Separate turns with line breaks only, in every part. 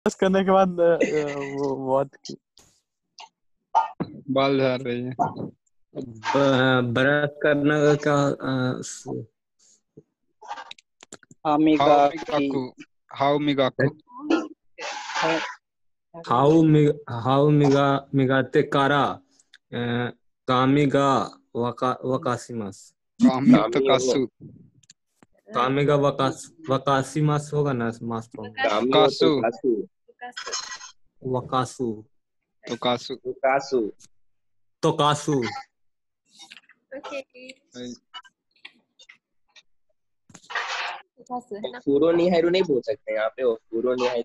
बस करने के बाद वो बहुत
बाल झाड़ रही है।
ब्रश करने का क्या
हाउ मिगाकू
हाउ मिगाते कारा कामिगा वकासिमास
कासू
कामिगा वकासिमास होगा ना मास तो
कासू
वकासु
तो कासू
तो कासु
ओके
फूरो निहाइरू नहीं बोल सकते यहाँ पे, फूरो निहाइरू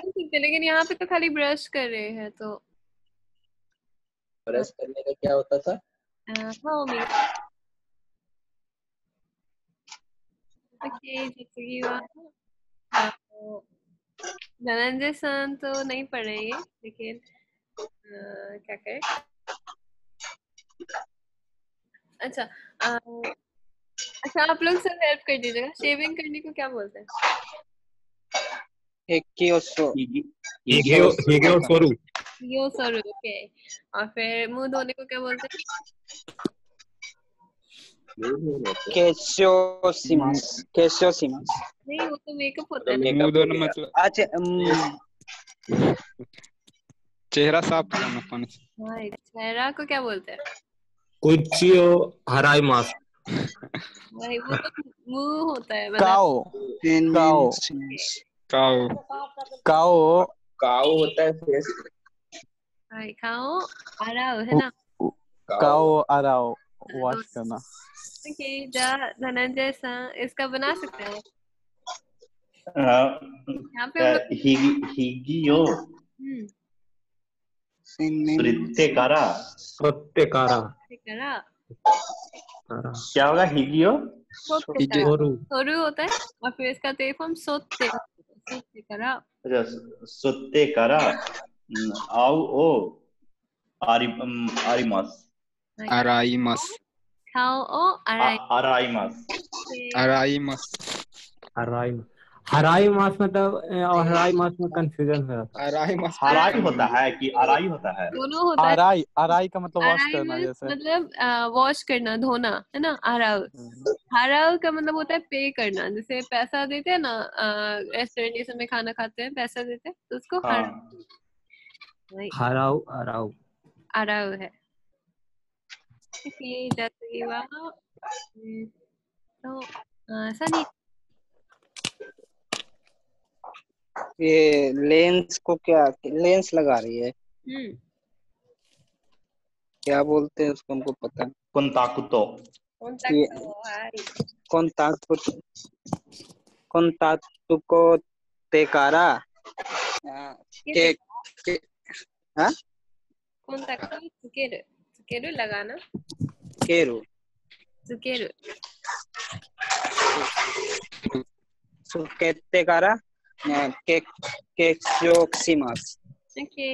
ठीक है, लेकिन यहाँ पे तो खाली ब्रश कर रहे हैं तो
ब्रश करने का क्या होता था?
हाँ ओके धनंजय सन तो नहीं पढ़ रहे हैं, लेकिन क्या करें। अच्छा अच्छा आप लोग सब हेल्प कर दीजिएगा। शेविंग करने को क्या बोलते हैं? ओके। और फिर मुंह धोने को क्या बोलते हैं? नहीं, वो तो मेकअप होता है ना।
मुंह धोना मतलब
अच्छा
चेहरा साफ करना पानी से।
चेहरा को क्या बोलते हैं?
कुचियो हराई मास
भाई वो तो मुंह होता है
काओ
काओ होता है फेस।
भाई खाओ आराओ है ना।
काओ आराओ वॉश करना।
ओके धनंजय सा इसका बना सकते हैं। यहाँ पे हम लोग
हिगियो सृत्यकारा क्या होगा? हिगियो
सोरू होता है और फिर इसका तेल फॉर्म सोत्तेकारा।
अच्छा सत्यकारा आओ ओ आरिमास
खाओ ओ
अराइमस
हराई मास मतलब और हराई मास में कंफ्यूजन है।
हराई होता है कि अराई होता है?
दोनों होता है।
आराई का मतलब वॉश करना, जैसे
मतलब वॉश करना, धोना है ना। हराउ का मतलब होता है पे करना। जैसे पैसा देते हैं ना, रेस्टोरेंट में खाना खाते हैं, पैसा देते हैं तो उसको हराउ है। तो सनी
ये लेंस को क्या लेंस लगा रही है, क्या बोलते हैं उसको, हमको पता है। कोंताकुतो तेकारा
सुकेरु लगाना।
सुकेतेकारा केक्योक्सिमास।
ओके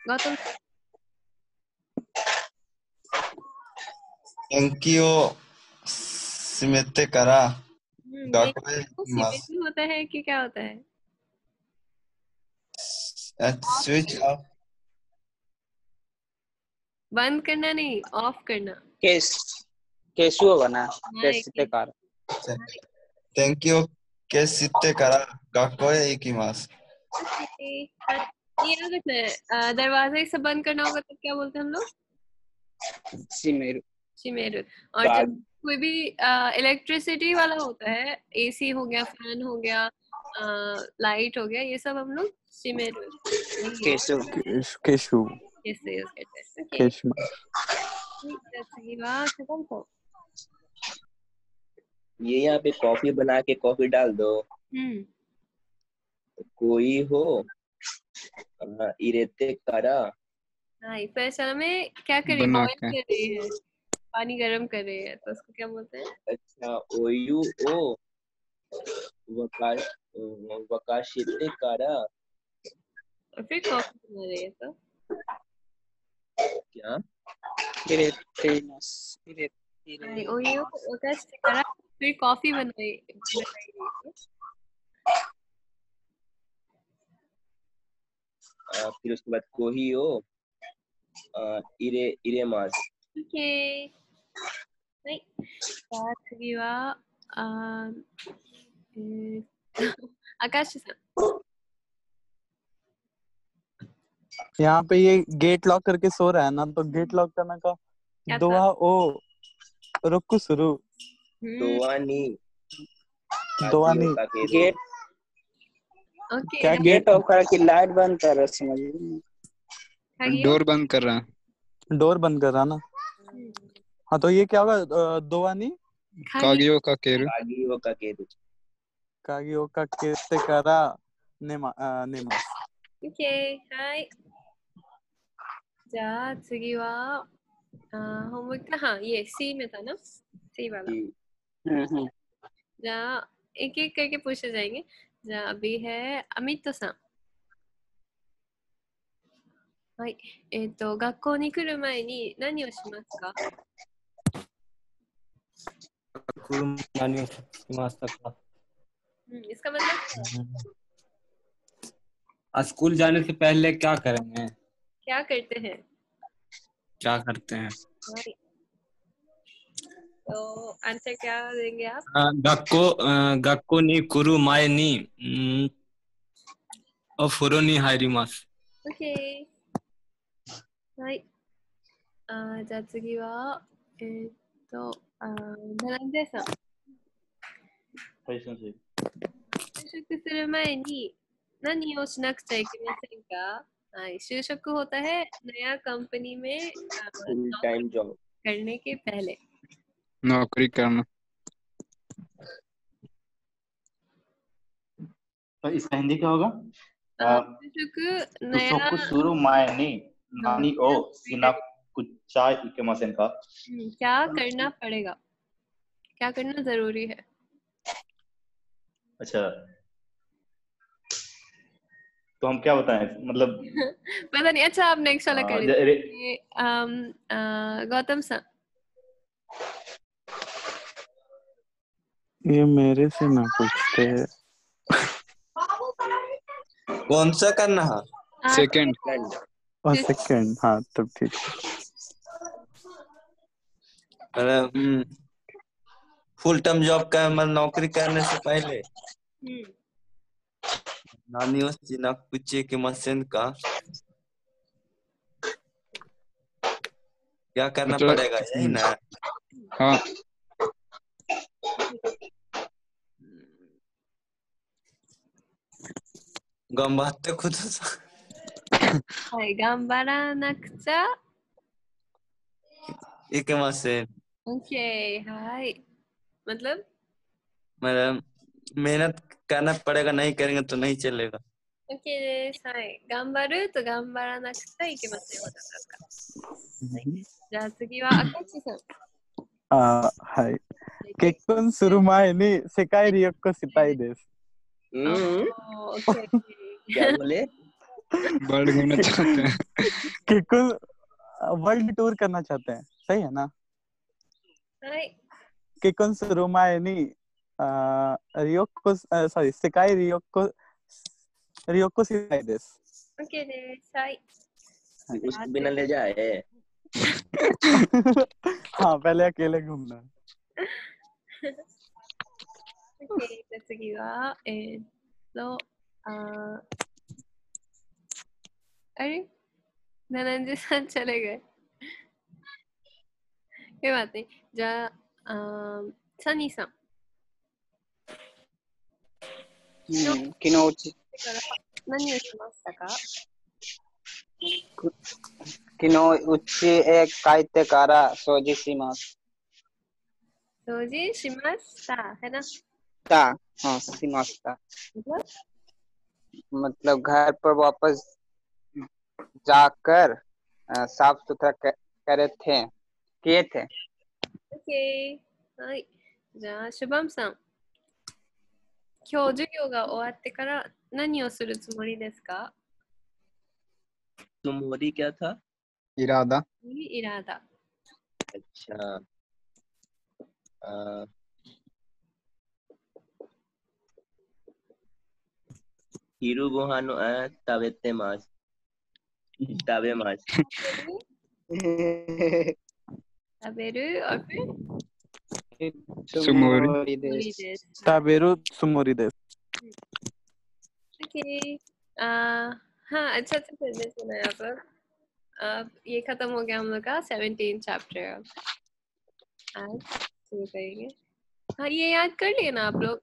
गौतम
एंकियो सिमेते करा
होता है कि क्या होता है?
स्विच ऑफ
बंद करना नहीं, ऑफ करना।
केसु बना केसितेकारा।
थैंक यू केसिते करा गाकोए इकिमास।
ये याद रखना है, दरवाजे से बंद करना होगा तो क्या बोलते हैं हम लोग? शिमेरु। और जब कोई भी इलेक्ट्रिसिटी वाला होता है, एसी हो गया, फैन हो गया, लाइट हो गया, ये सब हम लोग शिमेरु
केशु
कैसे यूज करते हैं।
केशु
ये यहाँ पे कॉफी बना के कॉफी डाल दो। कोई हो इरेते कारा।
फैसल में क्या कर रही है? बॉईल कर रही है, पानी गरम कर रही है, तो उसको क्या बोलते हैं?
अच्छा ओयू ओ वकाशिते कारा।
और फिर कॉफी बना रही है तो
क्या?
はい、お湯を沸かしてからफिर कॉफी बनाएगी।
फिर उसके बाद कोही हो इरे मास।
ओके। はい。じゃあ次はआकाशさん。
यहाँ पे ये गेट लॉक करके सो रहा है ना, तो गेट लॉक करना का
क्या था?
दुआ ओ रुकु शुरू
दोवानी
दोवानी
गेट
ओके।
क्या
गेट ऑफ करके लाइट बंद कर, समझ लीजिए।
डोर बंद कर रहा है।
डोर बंद कर रहा ना। हाँ तो ये क्या होगा? दोवानी
कागियो का केरु
कागियो का केते करा नेमा नेमा।
オッケー。はい。じゃあ次はもう一回हाँ ये सी में था ना, सी वाला।じゃあएक एक करके पूछे जाएंगे। じゃあअभी है अमितさん。はい。学校に来る前に何をしますか？इसका मतलब
स्कूल जाने से पहले क्या करेंगे?
क्या करते हैं?
क्या करते हैं?
तो आंसर क्या देंगे आप?
गक्को नी कुरु माए नी फुरो नी हाइरिमास।
ओके। はい。じゃあ次は7さん。
はい、先生。
就職する前に何をしなくちゃいけませんか？はい、就職होता है नया कंपनी में
टाइम जॉब
करने के पहले।
नौकरी करना।
तो इसका हिंदी क्या होगा?
नया
शुरू मायनी नानी ओ सिना कुचाई इकेमासेन का।
क्या करना पड़ेगा, क्या करना जरूरी है?
अच्छा तो हम क्या बताएं, मतलब
पता नहीं। अच्छा आप नेक्स्ट वाला कर लीजिए। गौतम सर
ये मेरे से ना पूछते।
कौन सा करना है?
सेकंड
और सेकंड। हाँ तब ठीक है।
फुल टाइम जॉब का मतलब नौकरी करने से पहले नानियों जिना कुचे के मशीन का क्या करना पड़ेगा, यही ना?
हाँ
गंबाते खुद
गंबारा नक्शा
एक मशीन।
ओके। हाय मतलब
मेहनत करना पड़ेगा, नहीं करेंगे तो नहीं चलेगा।
ओके। हाय गंबारू तो गंबारा नक्शाいけますよ私か。じゃあ次は赤地さん。
はい。結婚する前に世界旅行したいです。
ओके।
क्या बोले?
वर्ल्ड घूमना चाहते हैं।
केकुन वर्ल्ड टूर करना चाहते हैं, सही है ना? केकुन सुरुमाए नी रियोको सॉरी सेकाई रियोको सिताई देस।
ओके देस। हाय
उसको बिना ले जाए।
हाँ पहले अकेले घूमना।
ओके次はあれ7さんचले गए। कोई बात नहीं।じゃあサニーさん。
昨日
何をしましたか？
昨日うちへ帰ってから掃除します。
掃除しましたहै ना?
हाँしました। मतलब घर पर वापस जाकर साफ सुथरा किए थे।
ओके।はい。じゃあシュバムさん。今日授業が終わってから何をするつもりですか？
तुमोरी क्या था?
इरादा।
इरादा।
अच्छा हिरू गोहानो तावेते मास तावे मास
अबेरु और फिर
सुमोरी
मोरिदेस।
ताबेरु सुमोरिदेस।
ओके हाँ अच्छा अच्छा फिर सुना यहाँ पर। अब ये खत्म हो गया हम लोग का 17 चैप्टर। आज शुरू करेंगे। हाँ ये याद कर लिए ना आप लोग।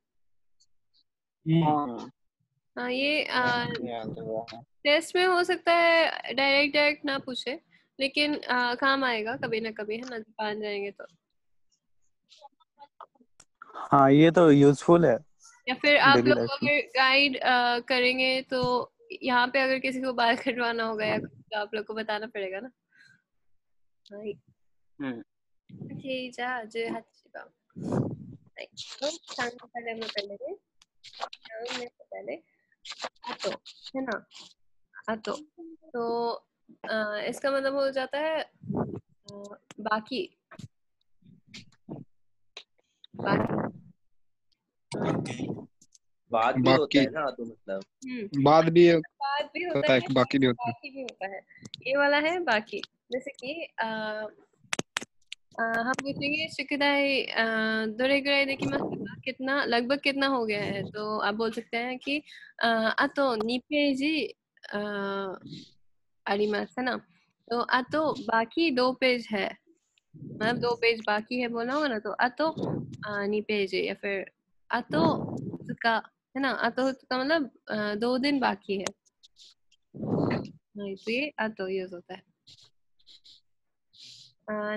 हाँ ये टेस्ट में हो सकता है डायरेक्ट ना पूछे, लेकिन काम आएगा कभी ना कभी, है ना, जापान जाएंगे तो।
हाँ ये तो यूजफुल है
या फिर आप
डेली
लोग
लाइफ में।
अगर गाइड करेंगे तो यहाँ पे अगर किसी को बाल कटवाना होगा या कुछ, तो आप लोग को बताना पड़ेगा ना। हाँ ओके जा जो हच्चिबा तो शाम को पहले हम लोग कर लेंगे। शाम में से पहले आतो है ना, आतो तो इसका मतलब हो जाता है बाकी बाकी
बाद भी होता है ना, तो मतलब
बाद भी
बाद भी
होता है, बाकी भी होता है।
बाकी भी होता है। ये वाला है बाकी। जैसे कि हम पूछेंगे शिकुदाई दोरेगुराई देकिमाsu का, कितना लगभग कितना हो गया है, तो आप बोल सकते हैं कि आतो 2 पेजी आरिमासु, है ना। तो आतो बाकी 2 पेज है, मतलब 2 पेज बाकी है बोला होगा ना, तो आतो 2 पेज या फिर आतो 2日, है ना। आतो 2日मतलब 2 दिन बाकी है। तो ये आतो यूज होता है।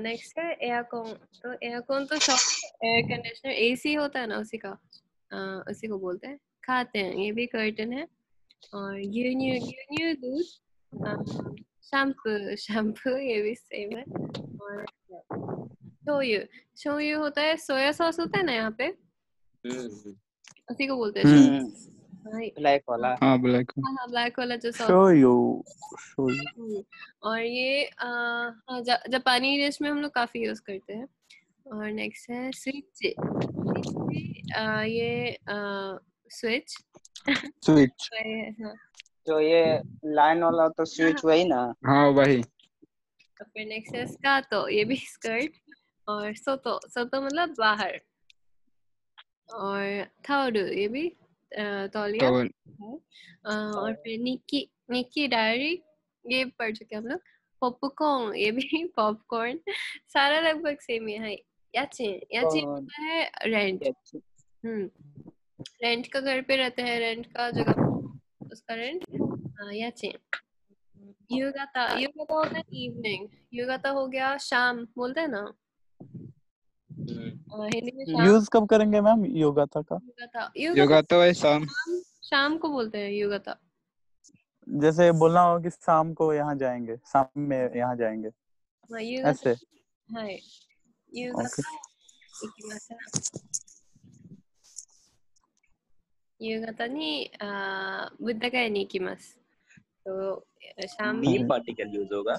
नेक्स्ट है एयरकॉन। तो एयरकॉन तो शॉर्ट एयर कंडीशनर एसी होता है ना, उसी का उसी को बोलते हैं। खाते हैं, ये भी कर्टन है। और यून्यू दूध, शैम्पू ये भी सेम है। और शोयू होता है, सोया सॉस होता है ना यहाँ पे, उसी को बोलते हैं शोयू।
ब्लैक वाला।
हाँ ब्लैक
हाँ ब्लैक वाला जो सॉस।
शोयू।
और ये जापानी डिश में हम लोग काफी यूज करते हैं। और नेक्स्ट है स्विच। ये स्विच
स्विच
हाँ।
तो ये लाइन वाला तो स्विच वही ना।
हाँ वही।
तो फिर नेक्स्ट है स्कातो, ये भी स्कर्ट। और सोतो मतलब बाहर। और थाओरु, ये भी तौलिया। और फिर निक्की डायरी, ये पढ़ चुके हम लोग। पॉपकॉर्न, ये भी पॉपकॉर्न। सारा लगभग सेम ही है। याची होता है रेंट। रेंट का घर पे रहते हैं, रेंट का जगह, उसका रेंट याची। युगाता होता है इवनिंग। युगाता हो गया शाम बोलते हैं ना, हिंदी में शाम।
यूज कब करेंगे मैम योगाता का?
योगाता वही
शाम को बोलते हैं युगाता।
जैसे बोलना हो कि शाम को यहाँ जाएंगे, शाम में यहाँ जाएंगे, ऐसे।
हाँ युगाता इकिमाsu। युगाता ni बुद्धागाया ni ikimasu। तो शाम में
बी पार्टिकल यूज होगा।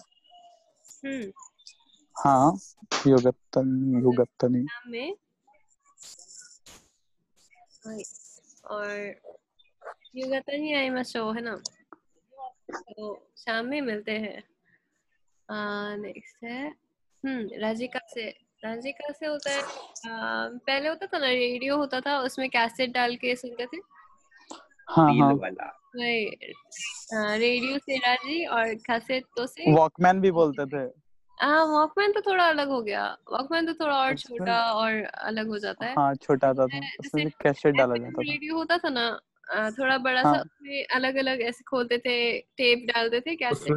हाँ योगत्तनी
शाम में। और युगाता ni aimashou, है ना। तो शाम में मिलते हैं। नेक्स्ट है राजिका से होता है। पहले होता था ना, रेडियो होता था, उसमें कैसेट डाल के सुनते थे।
हाँ
वाला
रेडियो से राजी और कैसेटों से
वॉकमैन भी बोलते थे।
वॉकमैन तो थोड़ा अलग हो गया। वॉकमैन तो थोड़ा और छोटा और अलग हो जाता है।
हाँ छोटा था, उसमें भी कैसेट डाला जाता था।
रेडियो होता था ना थोड़ा बड़ा सा, उसमें अलग अलग ऐसे खोलते थे, टेप डालते थे कैसेट।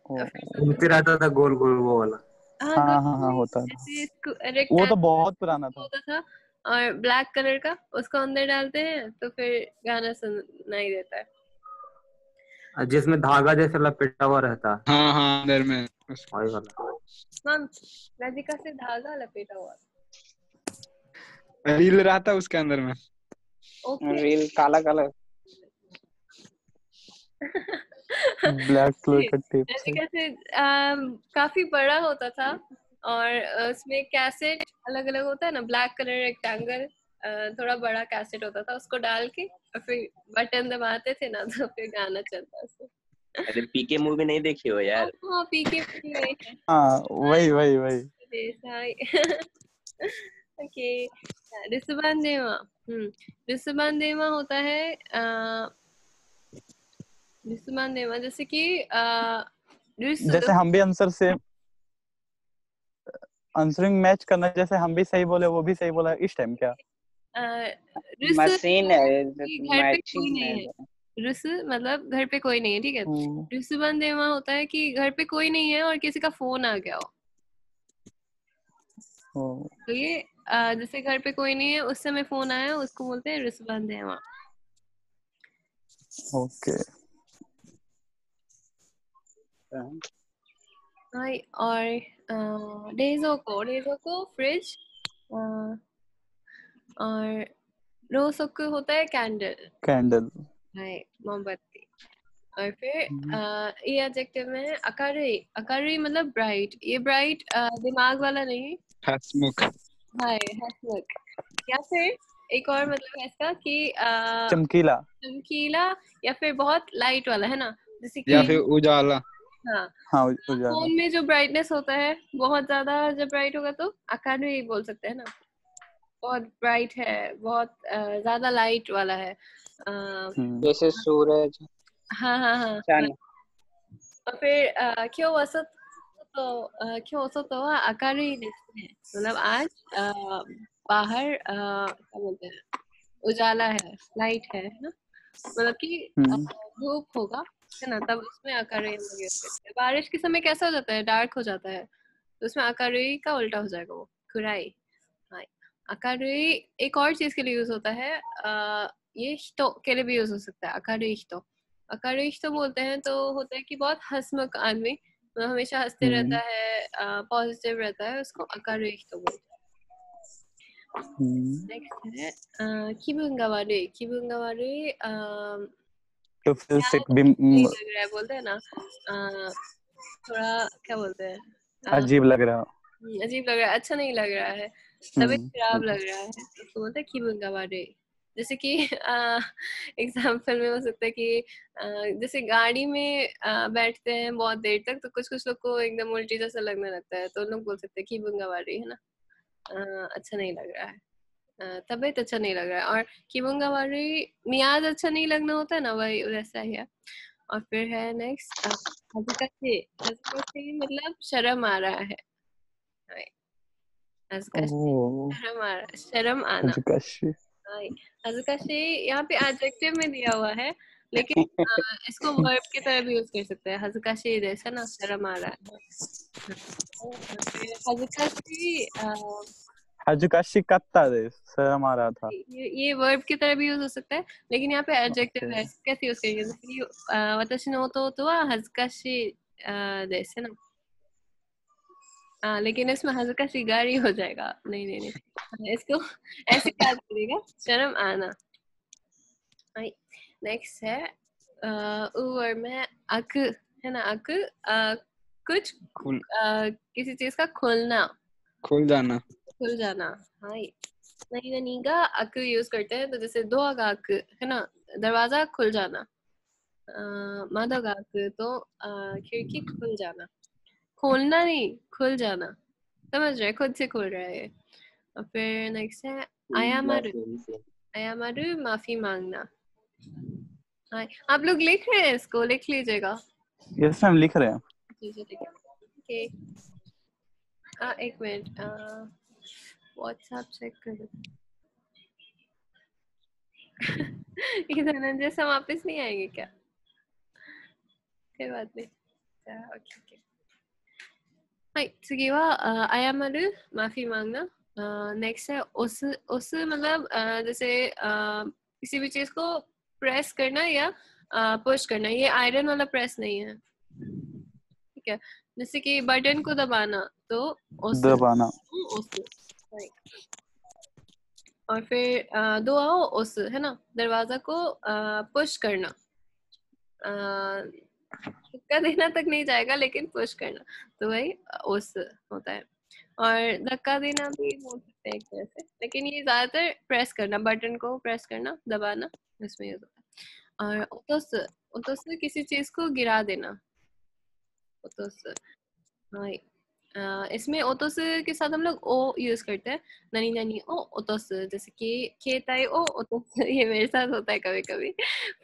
घूमते रहता था गोल गोल वो वाला।
हाँ होता था। वो तो बहुत पुराना था।
और ब्लैक कलर का, उसको अंदर डालते हैं तो फिर गाना सुनाई देता है,
जिसमें धागा जैसे लपेटा हुआ रहता है।
हाँ अंदर में
वही वाला।
मैम राधिका से धागा लपेटा हुआ
रील रहता उसके अंदर में।
रील काला
ब्लैक कलर का टेप
राधिका से काफी बड़ा होता था और उसमें कैसेट अलग अलग होता है ना, ब्लैक कलर रेक्टेंगल, थोड़ा बड़ा कैसेट होता था, उसको डाल के और फिर बटन दबाते थे ना तो फिर गाना चलता उसमें।
अरे पीके मूवी नहीं देखी हो यार?
हाँ पीके वही है।
हाँ वही वही वही।
ओके, रिसबान देवा। रिसबान देवा होता है रिसबान देवा जैसे कि
जैसे हम भी आंसर से आंसरिंग मैच करना, जैसे हम भी सही बोले वो भी सही बोला, इस टाइम क्या
मशीन है,
घर पे कोई
मैचिंग
नहीं
है।
है। रुस मतलब घर पे कोई नहीं है, ठीक है। रुसबान देवा होता है कि घर पे कोई नहीं है और किसी का फोन आ गया हो। तो ये जैसे घर पे कोई नहीं है उस समय फोन आया, उसको बोलते हैं रुसबान देवा।
ओके।
हाय, और डेजोको फ्रिज, और रोसोकु होता है कैंडल, हाय मोमबत्ती। और फिर ये एडजेक्टिव में है अकारुई मतलब ब्राइट। ये ब्राइट दिमाग वाला नहीं,
हसमुख।
हाय हसमुख। या फिर एक और मतलब है इसका कि
चमकीला
या फिर बहुत लाइट वाला, है ना, जैसे कि
या फिर उजाला।
हाँ उजाला।
फोन में जो ब्राइटनेस होता है बहुत ज्यादा जब ब्राइट होगा तो अकारुई बोल सकते हैं ना, बहुत ब्राइट है, बहुत ज्यादा लाइट वाला है,
जैसे सूरज।
हाँ हाँ हाँ। और फिर क्यों वसत तो अकारुई देश है, मतलब आज बाहर क्या बोलते हैं, उजाला है, लाइट है ना, मतलब कि धूप होगा, है ना, तब उसमें अकारुई हम लोग यूज करते हैं। बारिश के समय कैसा हो जाता है, डार्क हो जाता है, तो उसमें अकारुई का उल्टा हो जाएगा, वो कुराई। हाँ, अकारुई एक और चीज के लिए यूज होता है, ये हितो के लिए भी यूज हो सकता है। अकारुई हितो बोलते हैं तो होता है कि बहुत हंसमुख आदमी, मतलब हमेशा हंसते रहता है, पॉजिटिव रहता है, उसको अकारुई हितो बोलते हैं। नेक्स्ट है किबुंगावारुई,
तो फिर से
नहीं लग रहा है, बोलते हैं ना, थोड़ा क्या बोलते हैं,
अजीब लग रहा है,
अजीब लग रहा है, अच्छा नहीं लग रहा है, तबीयत खराब लग रहा है, तो बोलते हैं किबुंगावारुई। जैसे कि एग्जाम्पल में हो सकता है कि जैसे गाड़ी में बैठते हैं बहुत देर तक, तो कुछ कुछ लोग को एकदम उल्टी जैसा लगने लगता है, तो लोग बोल सकते हैं किबुंगावारुई, है ना, अच्छा नहीं लग रहा है, तबीयत अच्छा नहीं लग रहा है। और किबुंगावारुई मियाज अच्छा नहीं लगना होता है ना, वही वैसा ही है। और फिर है नेक्स्ट हज़ुकाशी मतलब शर्म आ रहा है, शर्म आना। हज़ुकाशी यहाँ पे एडजेक्टिव में दिया हुआ है, लेकिन इसको वर्ब की तरह भी यूज कर सकते हैं, हज़ुकाशी जैसा ना, शर्म आ रहा है।
हज़ुकाशी कत्ता दे, शर्म आ रहा था,
ये वर्ब की तरह भी यूज हो सकता है, लेकिन यहाँ पे एडजेक्टिव है, कैसे यूज करेंगे, जैसे कि वताशी नो ओतोतो वा हज़ुकाशी देsu है ना, लेकिन इसमें हज़ुकाशी गारी हो जाएगा, नहीं नहीं नहीं, इसको ऐसे याद करिएगा, शर्म आना। नेक्स्ट है वर्ब में अक, है ना, अक कुछ किसी चीज का खुलना,
खुल जाना।
हाँ, नहीं का अक यूज करते हैं, तो जैसे दो का अक, है ना, दरवाजा खुल जाना, मादो का अक तो खिड़की खुल जाना, खोलना नहीं, खुल जाना, समझ रहे, खुद से खुल रहा है। और फिर नेक्स्ट है आयामारू माफी मांगना। हाँ, आप लोग लिख रहे हैं, इसको लिख लीजिएगा।
यस मैम लिख रहे हैं।
ठीक है, ओके, एक मिनट, व्हाट्सएप चेक कर। धनंजय से वापस नहीं आएंगे क्या? कोई बात नहीं, ओके। हाय,次は謝る माफी मांगना। नेक्स्ट है उस मतलब जैसे किसी भी चीज को प्रेस करना या पुश करना, ये आयरन वाला प्रेस नहीं है, ठीक है, जैसे कि बटन को दबाना, तो
दबाना।
और फिर दो आओ उस, है ना, दरवाजा को पुश करना, धक्का देना तक नहीं जाएगा, लेकिन पुश करना, तो वही उस होता है। और धक्का देना भी बोल सकते हैं एक तरह से, लेकिन ये ज्यादातर प्रेस करना, बटन को प्रेस करना, दबाना, इसमें यूज होता है। और ओतोस, ओतोस किसी चीज को गिरा देना, ओतोस। हाँ, इसमें ओतोस के साथ हम लोग ओ यूज करते हैं, ननी ननी ओ ओतोस, जैसे कि केताई ओ ओतोस। ये मेरे साथ होता है कभी कभी,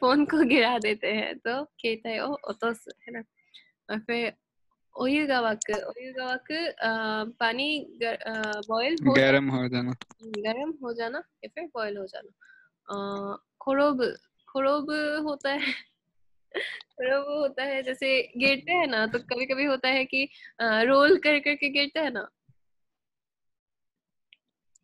फोन को गिरा देते हैं तो केताई ओ ओतोस, है ना। और फिर ओयुगावाक पानी बॉयल हो जाना,
गरम हो जाना।
गरम हो जाना या फिर बॉयल हो जाना। खोरोब, खोरोब होता है खोरोब होता है जैसे गिरते हैं ना, तो कभी कभी होता है कि रोल कर करके गिरते हैं ना,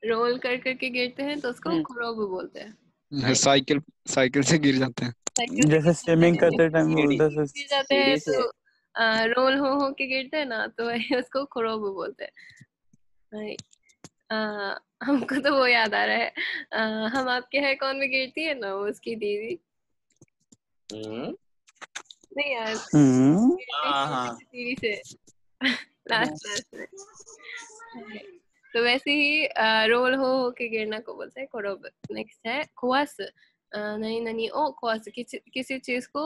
रोल कर करके गिरते हैं तो उसको खोरोब बोलते हैं।
साइकिल, साइकिल से गिर जाते हैं।
साइकिल से
जैसे स्विमिंग करते टाइम
सीढ़ी
उधर से
गिर जाते हैं
सीढ़ी से
तो रोल हो के गिरते हैं ना, तो उसको खोरोब बोलते हैं। हमको तो वो याद आ रहा है, हम आपके है कौन में गिरती है ना, वो उसकी दीदी, नहीं यार,
हाँ हाँ
सीढ़ी से लास्ट लास्ट में। तो वैसे ही रोल हो के गिरना को बोलते हैं खोरोब। नेक्स्ट है खुआस, ननी ननी ओ खुआस, किसी चीज को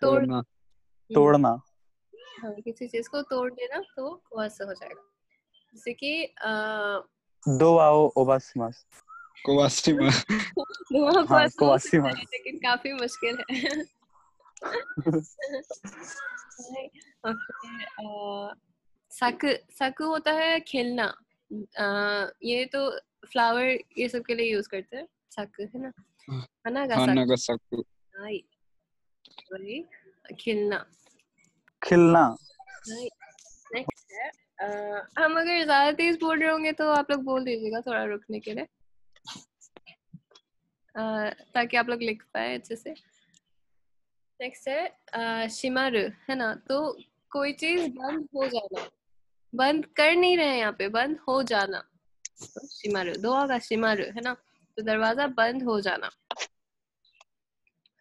तोड़ना।
तोड़ना।
हाँ, किसी चीज को तोड़ देना तो खुआस हो जाएगा। जैसे कि
दो आओ ओबासिमास।
कोवासिमा।
धुआं
हाँ
खुआस हो सकता
कोवासिमास।
है, लेकिन काफी मुश्किल है। और फिर साकु, साकु होता है खिलना, ये तो फ्लावर ये सब के लिए यूज करते हैं, साकु, है ना। हनागा
खाना
साकु,
का साकु।
वही खिलना।
खिलना।
नेक्स्ट है हम अगर ज्यादा तेज बोल रहे होंगे तो आप लोग बोल दीजिएगा थोड़ा रुकने के लिए, ताकि आप लोग लिख पाए अच्छे से। नेक्स्ट है शिमारु, है ना। तो कोई चीज बंद हो जाना, बंद कर नहीं रहे हैं यहाँ पे, बंद हो जाना, तो शिमारु, दोआ का शिमारु, है ना। तो दरवाजा बंद हो जाना।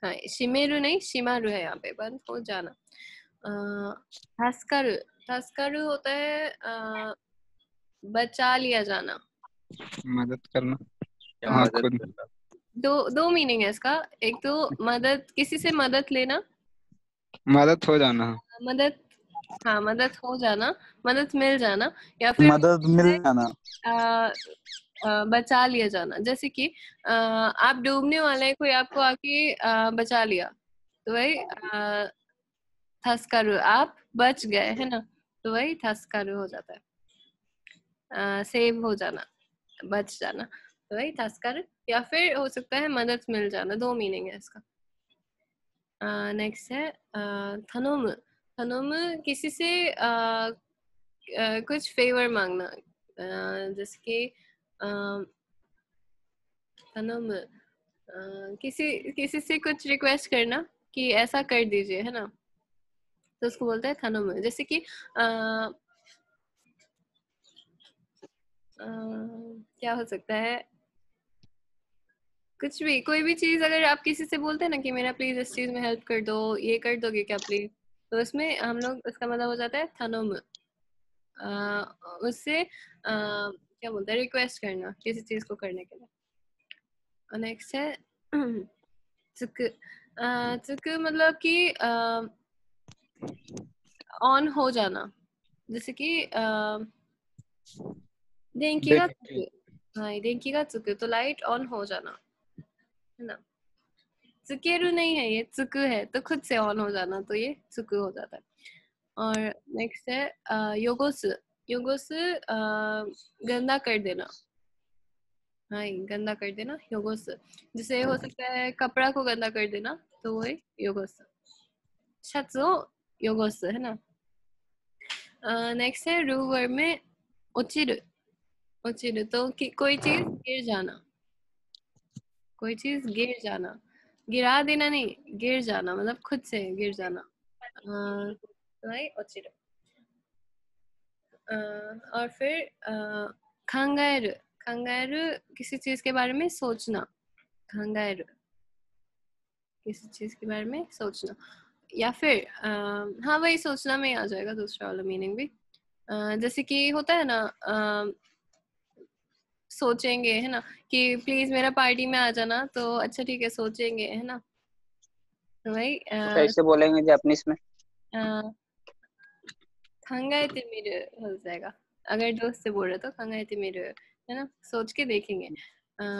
हाँ, शिमेरु नहीं, शिमारु है यहाँ पे, बंद हो जाना। थस्कारू, थस्कारू होता है बचा लिया जाना,
मदद करना।
क्या
हाँ,
मदद
खुद।
करना।
दो मीनिंग है इसका। एक तो मदद, किसी से मदद लेना,
मदद हो जाना।
मदद, हाँ मदद हो जाना, मदद मिल जाना, या फिर
मदद मिल जाना।
बचा लिया जाना। जैसे कि आप डूबने वाले हैं, कोई आपको आके बचा लिया, तो वही थस्कारू, आप बच गए, है ना, तो वही थस्कारू हो जाता है। सेव हो जाना, बच जाना, तो वही थस्कारू, या फिर हो सकता है मदद मिल जाना, दो मीनिंग है इसका। नेक्स्ट है थनोमु, थनोमु किसी से कुछ फेवर मांगना, जैसे कि थनोमु किसी किसी से कुछ रिक्वेस्ट करना कि ऐसा कर दीजिए, है ना, तो उसको बोलते हैं थनोमु। जैसे कि क्या हो सकता है, कुछ भी, कोई भी चीज अगर आप किसी से बोलते हैं ना कि मेरा प्लीज इस चीज में हेल्प कर दो, ये कर दोगे क्या प्लीज, तो इसमें हम लोग, इसका मतलब हो जाता है थनोमु। उससे क्या बोलते हैं, रिक्वेस्ट करना किसी चीज को करने के लिए। नेक्स्ट है चुक, चुक मतलब कि ऑन हो जाना, जैसे कि電気がつく, हाँ電気がつく, तो लाइट ऑन हो जाना, है ना। चुकेरु नहीं है, ये चुकु है, तो खुद से ऑन हो जाना, तो ये चुकु हो जाता है। और नेक्स्ट है योगोस, योगोस गंदा कर देना, हाँ गंदा कर देना, योगोस। जैसे हो सकता है कपड़ा को गंदा कर देना, तो वो योगोस, शर्ट योगोस, है ना। नेक्स्ट है रू वर्ब में ओचिरु, ओचिरु तो कोई चीज गिर जाना, कोई चीज गिर जाना, गिरा देना नहीं, गिर जाना मतलब खुद से गिर जाना, ओचिरु। और फिर खांगाएरु, खांगाएरु किसी चीज के बारे में सोचना, खांगाएरु किसी चीज के बारे में सोचना, या फिर हाँ वही सोचना में आ जाएगा दूसरा वाला मीनिंग भी। जैसे कि होता है ना, सोचेंगे है ना कि प्लीज मेरा पार्टी में आ जाना, तो अच्छा ठीक है सोचेंगे, है ना। तो भाई
कैसे बोलेंगे जापानीज में?
खंगाएते मेरे हो जाएगा। अगर दोस्त से बोल रहे तो खंगाएते मेरे, है ना, सोच के देखेंगे।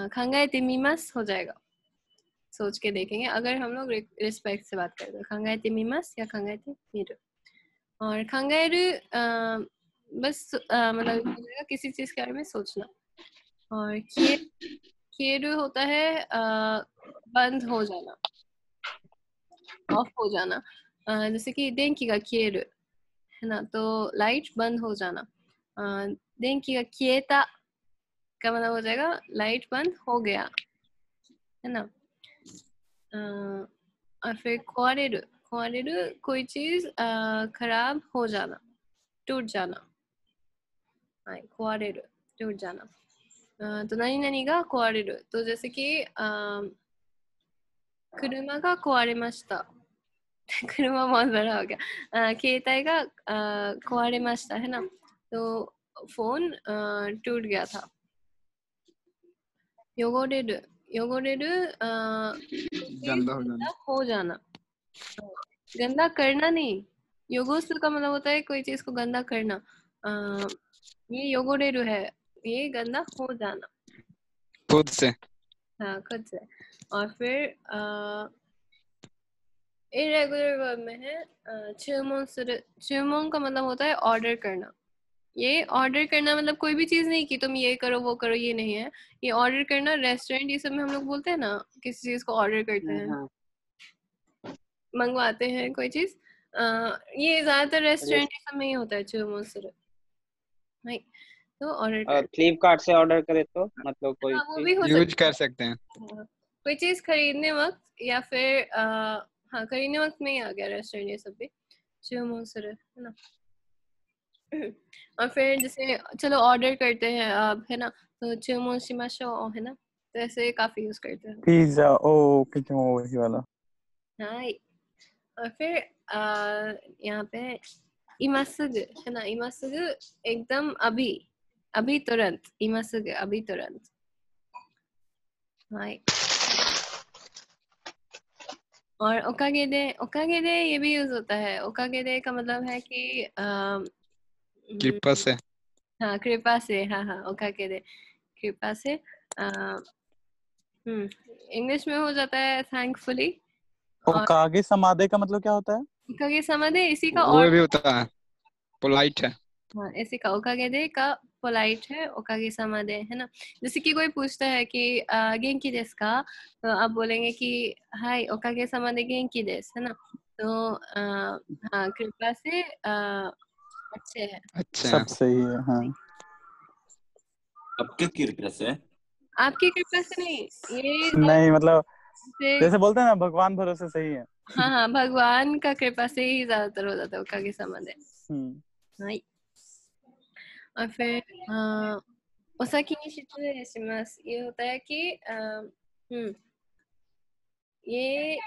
खंगाएते मीमास हो जाएगा, सोच के देखेंगे। अगर हम लोग रिस्पेक्ट से बात करें तो खंगाएते मीमास या खंगाएते मेरे। और खंगाएरु बस मतलब हो जाएगा किसी चीज के बारे में सोचना। और किएरु होता है बंद हो जाना, ऑफ हो जाना। जैसे कि देंकी का किएरु, है ना, तो लाइट बंद हो जाना। देंकी का किएता का मतलब हो जाएगा लाइट बंद हो गया, है ना। और फिर क्वारेरु, क्वारेरु कोई चीज खराब हो जाना, टूट जाना। हाँ, क्वारेरु टूट जाना। तो नानी नानी का क्वारेरु, तो जैसे कि कुरुमा का क्वारेमाशिता। कुरुमा बहुत बड़ा हो गया। केताई का क्वारेमाशिता, है ना, तो फोन टूट गया था। योगोरेरु, योगोरेरु
गंदा हो जाना।
हो जाना, गंदा करना नहीं। योगोसु का मतलब होता है कोई चीज को गंदा करना। ये योगोरेरु है, ये गंदा हो जाना
खुद से।
हाँ, खुद से। और फिर इरेगुलर वर्ब में है चूमोन सुरु। चूमोन का मतलब होता है ऑर्डर करना। ये ऑर्डर करना मतलब कोई भी चीज नहीं कि तुम ये करो वो करो, ये नहीं है। ये ऑर्डर करना रेस्टोरेंट ये सब में हम लोग बोलते हैं ना, किसी चीज को ऑर्डर करते हैं,
हाँ,
मंगवाते हैं कोई चीज। ये ज्यादातर रेस्टोरेंट ये सब में ही होता है चूमोन सुरु, नहीं तो ऑर्डर कर।
फ्लिपकार्ट से ऑर्डर करे तो मतलब कोई
हाँ, वो
चीज
भी हो
यूज
सकता
कर
है।
सकते हैं।
कोई चीज खरीदने वक्त या फिर हाँ खरीदने वक्त में ही आ गया रेस्टोरेंट ये सब भी चूमोन सुरु, है ना। और फिर जैसे चलो ऑर्डर करते हैं आप, है ना, तो चूमोन शिमाशो, है ना, तो ऐसे काफी यूज करते हैं।
पिज्जा, ओ किचन वही वाला।
हाँ, और फिर यहाँ पे इमासुगु, है ना, इमासुगु एकदम अभी, अभी तुरंत, इमासुगु अभी तुरंत। हाँ, और ओकागेदे, ओकागेदे ये भी यूज होता है। ओकागेदे का मतलब है कि
कृपा से।
हाँ कृपा से, हाँ हाँ, ओकागेदे कृपा से। इंग्लिश में हो जाता है थैंकफुली। और
ओकागे समादे का मतलब क्या होता है?
ओकागे समादे इसी का
वो
और
भी होता है, पोलाइट है।
हाँ, इसी का ओकागेदे का पोलाइट है ओकागे समादे, है ना। जैसे कि कोई पूछता है कि गेंकी देsu का, तो आप बोलेंगे कि हाय ओकागे समादे गेंकी देsu, है ना। तो हाँ कृपा से अच्छे हैं।
अच्छा।
सब सही है, हाँ।
आपके कृपया से?
आपकी कृपा से नहीं, ये
नहीं मतलब
से,
जैसे बोलते हैं ना भगवान भरोसे सही है।
हाँ हाँ, भगवान का कृपा से ही ज्यादातर हो जाता है ओकागे समादे। हाँ, और फिर ओसाकी नि शित्सुए शिमासु, ये होता है कि ये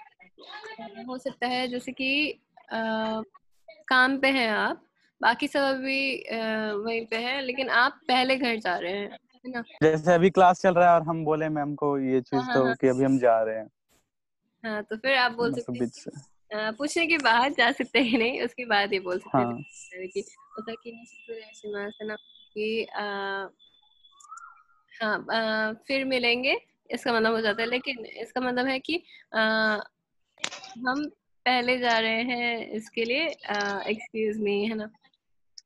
हो सकता है जैसे कि काम पे हैं आप, बाकी सब अभी वहीं पे है, लेकिन आप पहले घर जा रहे हैं, है ना।
जैसे अभी क्लास चल रहा है और हम बोले मैम को ये
हाँ
चीज
हाँ
तो
हाँ
कि अभी हम जा रहे हैं,
हाँ, तो फिर आप बोल
मतलब
सकते
बीच से।
हैं पूछने के बाद जा सकते हैं नहीं, उसके बाद ये बोल सकते हैं
हाँ
कि ओसाकी नि शित्सुए शिमासु, है ना, कि हाँ फिर मिलेंगे, इसका मतलब हो जाता है। लेकिन इसका मतलब है कि हम पहले जा रहे हैं, इसके लिए एक्सक्यूज मी, है ना,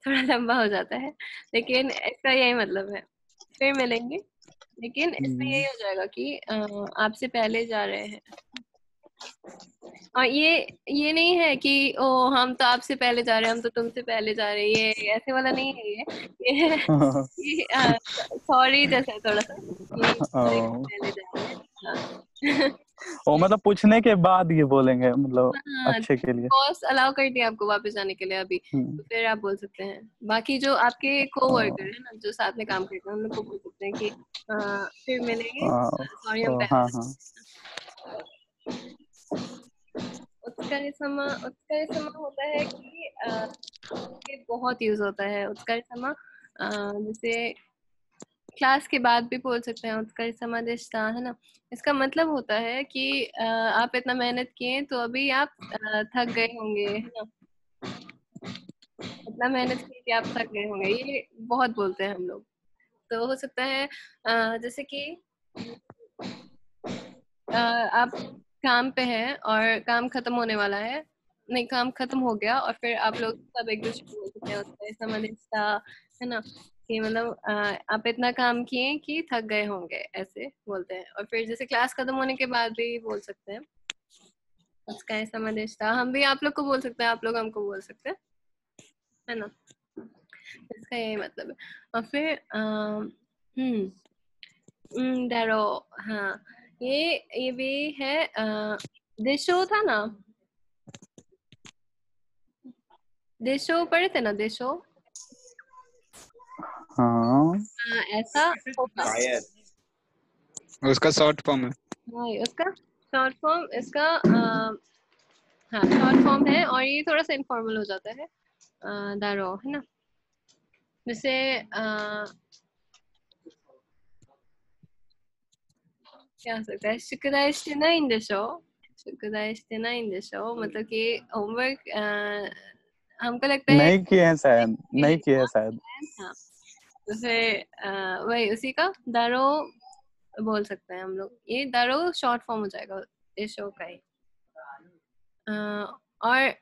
थोड़ा लंबा हो जाता है, लेकिन इसका यही मतलब है फिर मिलेंगे। लेकिन इसमें यही हो जाएगा कि आपसे पहले जा रहे हैं। और ये नहीं है कि ओ हम तो आपसे पहले जा रहे हैं, हम तो तुमसे पहले जा रहे हैं, ये ऐसे वाला नहीं है। ये सॉरी जैसा है थोड़ा सा कि पहले जा रहे हैं। हाँ।
ओ मतलब पूछने के बाद ये बोलेंगे, मतलब
हाँ,
अच्छे के लिए।
बॉस अलाउ कर दिया आपको वापस जाने के लिए अभी, तो फिर आप बोल सकते हैं। बाकी जो आपके कोवर्कर है ना, जो साथ में काम करते हैं, उन लोग को बोल सकते हैं कि फिर मिलेंगे, सॉरी हम
हाँ
पहले।
हाँ।
उत्कर्षमा होता है कि ये बहुत यूज होता है उत्कर्षमा। जैसे क्लास के बाद भी बोल सकते हैं उत्कर्षमा देशता, है ना। इसका मतलब होता है कि आप इतना मेहनत किए तो अभी आप थक गए होंगे, है ना। इतना मेहनत किए कि आप थक गए होंगे, ये बहुत बोलते हैं हम लोग। तो हो सकता है जैसे कि आप काम पे हैं और काम खत्म होने वाला है, नहीं काम खत्म हो गया और फिर आप लोग सब एक दूसरे को बोल सकते हैं उत्कर्षमा देशता, है ना। कि मतलब आप इतना काम किए कि थक गए होंगे, ऐसे बोलते हैं। और फिर जैसे क्लास खत्म होने के बाद भी बोल सकते हैं उत्कर्षमा देशता। हम भी आप लोग को बोल सकते हैं, आप लोग हमको बोल सकते हैं, है ना। इसका यही मतलब है। और फिर डरो, हाँ ये भी है। देशो था ना, देशो पढ़े थे ना, देशो।
हाँ
ऐसा होगा।
शायद
उसका शॉर्ट फॉर्म है।
हाँ, उसका शॉर्ट फॉर्म, इसका हाँ शॉर्ट फॉर्म है और ये थोड़ा सा इनफॉर्मल हो जाता है दारो, है ना। जैसे क्या हो सकता है, शुक्राईしてないんでしょ, शुक्राईしてないんでしょ, मतलब कि होमवर्क हमको लगता है
नहीं किए हैं शायद, नहीं किए हैं शायद।
हाँ, तो फिर वही उसी का दारो बोल सकते हैं हम लोग। ये दारो शॉर्ट फॉर्म हो जाएगा इस शो का ही। और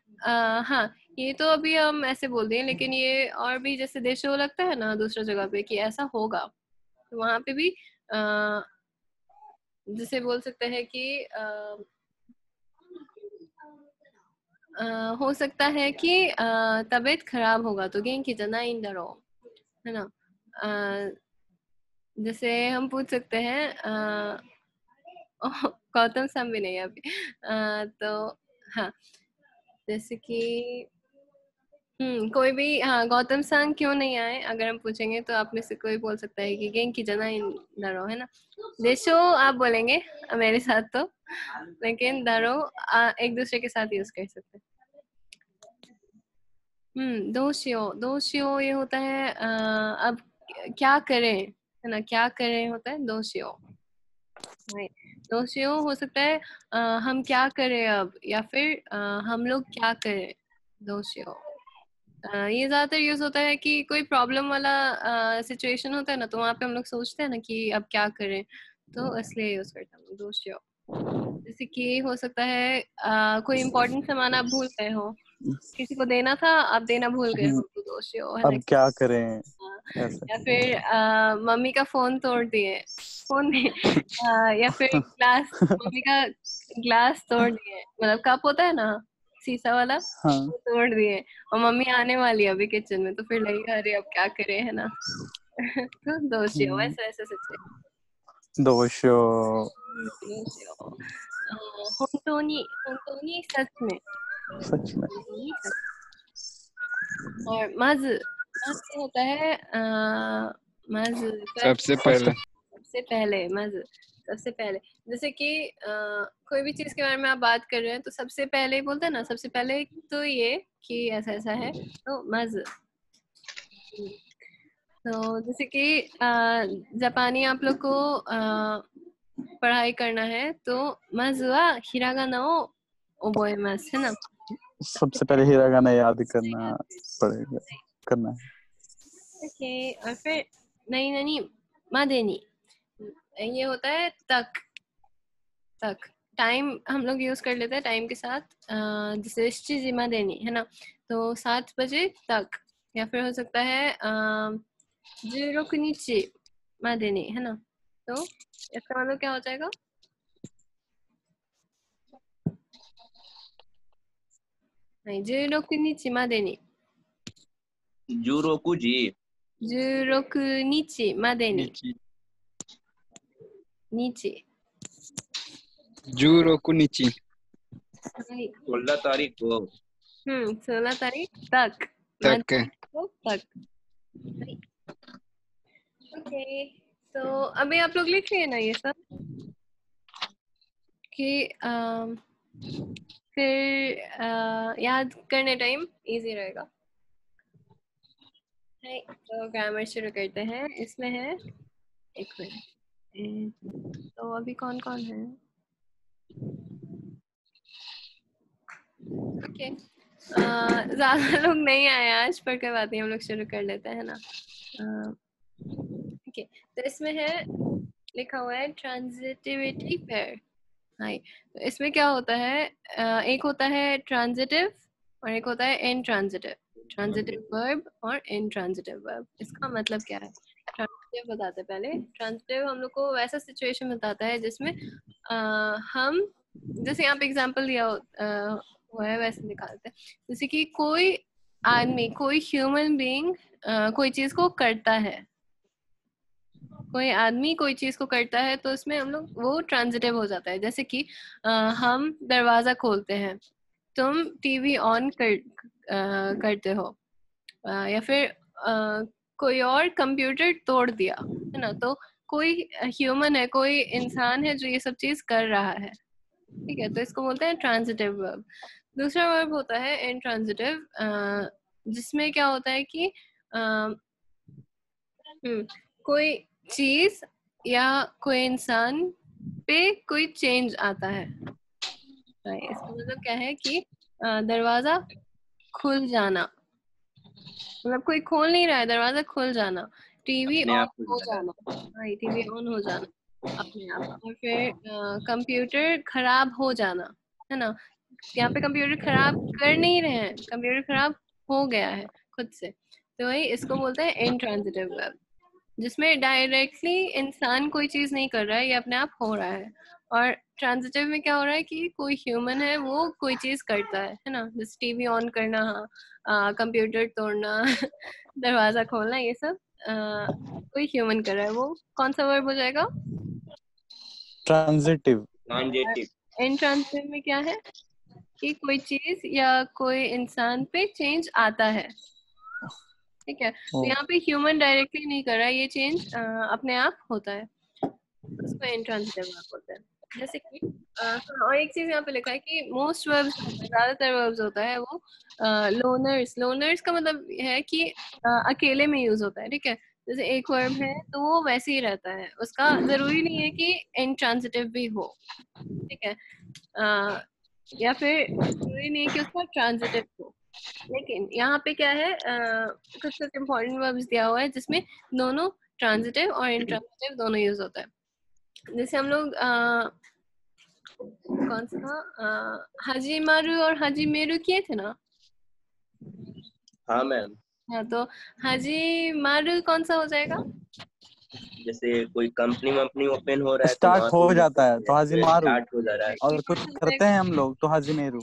हाँ ये तो अभी हम ऐसे बोल दिए, लेकिन ये और भी जैसे देशो लगता है ना दूसरा जगह पे कि ऐसा होगा, तो वहां पे भी जैसे बोल सकते हैं कि हो सकता है कि तबीयत खराब होगा तो गेंकी जनाई इन दरो, है ना। जैसे हम पूछ सकते हैं गौतम सन भी नहीं है अभी। तो हाँ जैसे कि कोई भी, हाँ गौतम सन क्यों नहीं आए अगर हम पूछेंगे तो आप में से कोई बोल सकता है कि गेंकी जनाई इन दरो, है ना। देशो आप बोलेंगे मेरे साथ तो, लेकिन दरो एक दूसरे के साथ यूज कर सकते हैं। दोशियो ये होता है अब क्या करें, है ना, क्या करें होता है दोशियो। दोशियो हो सकता है हम क्या करें अब, या फिर हम लोग क्या करें, दोशियो। ये ज्यादातर यूज होता है कि कोई प्रॉब्लम वाला सिचुएशन होता है ना, तो वहाँ पे हम लोग सोचते हैं ना कि अब क्या करें, तो इसलिए यूज करता हूँ दोशियो। जैसे कि हो सकता है कोई इम्पोर्टेंट सामान आप भूल गए हो, किसी को देना था आप देना भूल गए हो, तो दोषियो, है ना।
अब क्या करें ऐसे।
या फिर मम्मी का फोन तोड़ दिए, फोन या फिर ग्लास, मम्मी का ग्लास तोड़ दिए, मतलब कप होता है ना शीशा वाला,
हाँ
वो तोड़ दिए और मम्मी आने वाली है अभी किचन में, तो फिर लगेगा अरे अब क्या करें, है ना। तो दोषियो वैसे ऐसे सिचुएशन।
दोषो।
होंतोनी सच में,
सच में।
और मज होता है मज
सबसे पहले।
सबसे पहले, मज सबसे पहले। जैसे कि कोई भी चीज के बारे में आप बात कर रहे हैं तो सबसे पहले ही बोलते हैं ना, सबसे पहले तो ये कि ऐसा ऐसा है, तो मज। तो जैसे कि जापानी आप लोग को पढ़ाई करना है तो मज वा हिरागाना ओ ओबोएमासु, है ना।
सबसे पहले हिरागाना याद करना पड़ेगा, करना है।
ओके, और फिर नहीं नहीं मादेनी, ये होता है तक, तक टाइम हम लोग यूज कर लेते हैं टाइम के साथ, जैसे शिजिमा देनी, है ना, तो 7 बजे तक। या फिर हो सकता है 16 नीची मादेनी, है ना, तो इसका मतलब क्या हो जाएगा, नहीं 16 नीची मादेनी,
16時
16日までに、日、
16日
はい、
16 तारीख को
16 तारीख तक,
तक है।
तक। ओके, तो अभी आप लोग लिख लिए ना ये सब कि फिर याद करने टाइम इजी रहेगा। है तो ग्रामर शुरू करते हैं। इसमें है, एक मिनट, तो अभी कौन कौन है? ओके, ज्यादा लोग नहीं आए आज, पर कोई बात नहीं, हम लोग शुरू कर लेते हैं ना। ओके, तो इसमें है, लिखा हुआ है ट्रांजिटिविटी पेयर। हाँ, तो इसमें क्या होता है, एक होता है ट्रांजिटिव और एक होता है इनट्रांजिटिव। ट्रांजिटिव वर्ब और इनट्रांजिटिव वर्ब, इसका मतलब क्या है? ट्रांजिटिव बताते पहले। ट्रांजिटिव हम लोग को वैसा सिचुएशन बताता है जिसमें हम, जैसे यहाँ पे एग्जांपल दिया हुआ है वैसे निकालते हैं। जैसे कि कोई आदमी, कोई ह्यूमन बीइंग कोई चीज को करता है, कोई आदमी कोई चीज को करता है, तो उसमें हम लोग वो ट्रांजिटिव हो जाता है। जैसे कि हम दरवाजा खोलते हैं, तुम टीवी ऑन करते हो, या फिर कोई और कंप्यूटर तोड़ दिया, है ना, तो कोई ह्यूमन है, कोई इंसान है जो ये सब चीज कर रहा है। ठीक है, तो इसको बोलते हैं ट्रांजिटिव वर्ब। दूसरा वर्ब होता है इनट्रांजिटिव, जिसमें क्या होता है कि कोई चीज या कोई इंसान पे कोई चेंज आता है। इसका मतलब क्या है कि दरवाजा खुल जाना, मतलब कोई खोल नहीं रहा है, दरवाजा खुल जाना। टीवी
अपने
ऑन
आप
हो जाना, टीवी ऑन हो जाना अपने आप। और फिर कंप्यूटर खराब हो जाना, है ना, यहाँ पे कंप्यूटर खराब कर नहीं रहे हैं, कंप्यूटर खराब हो गया है खुद से, तो वही इसको बोलते हैं इनट्रांजिटिव वर्ब, जिसमें डायरेक्टली इंसान कोई चीज नहीं कर रहा है, ये अपने आप हो रहा है। और ट्रांजिटिव में क्या हो रहा है कि कोई ह्यूमन है, वो कोई चीज करता है ना, जैसे टीवी ऑन करना, कंप्यूटर तोड़ना, दरवाजा खोलना, ये सब कोई ह्यूमन कर रहा है। वो कौन सा वर्ब हो जाएगा?
ट्रांजिटिव।
ट्रांजिटिव।
इनट्रांजिटिव में क्या है कि कोई चीज या कोई इंसान पे चेंज आता है। ठीक है, तो यहाँ पे ह्यूमन डायरेक्टली नहीं कर रहा है, ये चेंज अपने आप होता है, उसको इनट्रांजिटिव वर्ब बोलते हैं। जैसे कि और एक चीज यहाँ पे लिखा है कि मोस्ट वर्ब्स, ज्यादातर वर्ब्स होता है वो लोनर्स। लोनर्स का मतलब है कि अकेले में यूज होता है। ठीक है, जैसे एक वर्ब है तो वो वैसे ही रहता है, उसका जरूरी नहीं है कि इनट्रांजिटिव भी हो। ठीक है, या फिर जरूरी नहीं है कि उसका ट्रांजिटिव हो। लेकिन यहाँ पे क्या है, कुछ कुछ इम्पोर्टेंट वर्ब्स दिया हुआ है जिसमें दोनों ट्रांजिटिव और इनट्रांजिटिव दोनों यूज होता है। जैसे हम लोग कौन सा हाजीमारू और हाजीमेरू किए थे ना?
हाँ मैम।
हाँ, तो हाजीमारू कौन सा हो जाएगा?
जैसे कोई कंपनी वंपनी ओपन हो रहा है,
स्टार्ट
तो
हो जाता है तो हाजीमारू,
स्टार्ट हो जा रहा है।
और कुछ करते हैं हम लोग तो हाजीमेरू।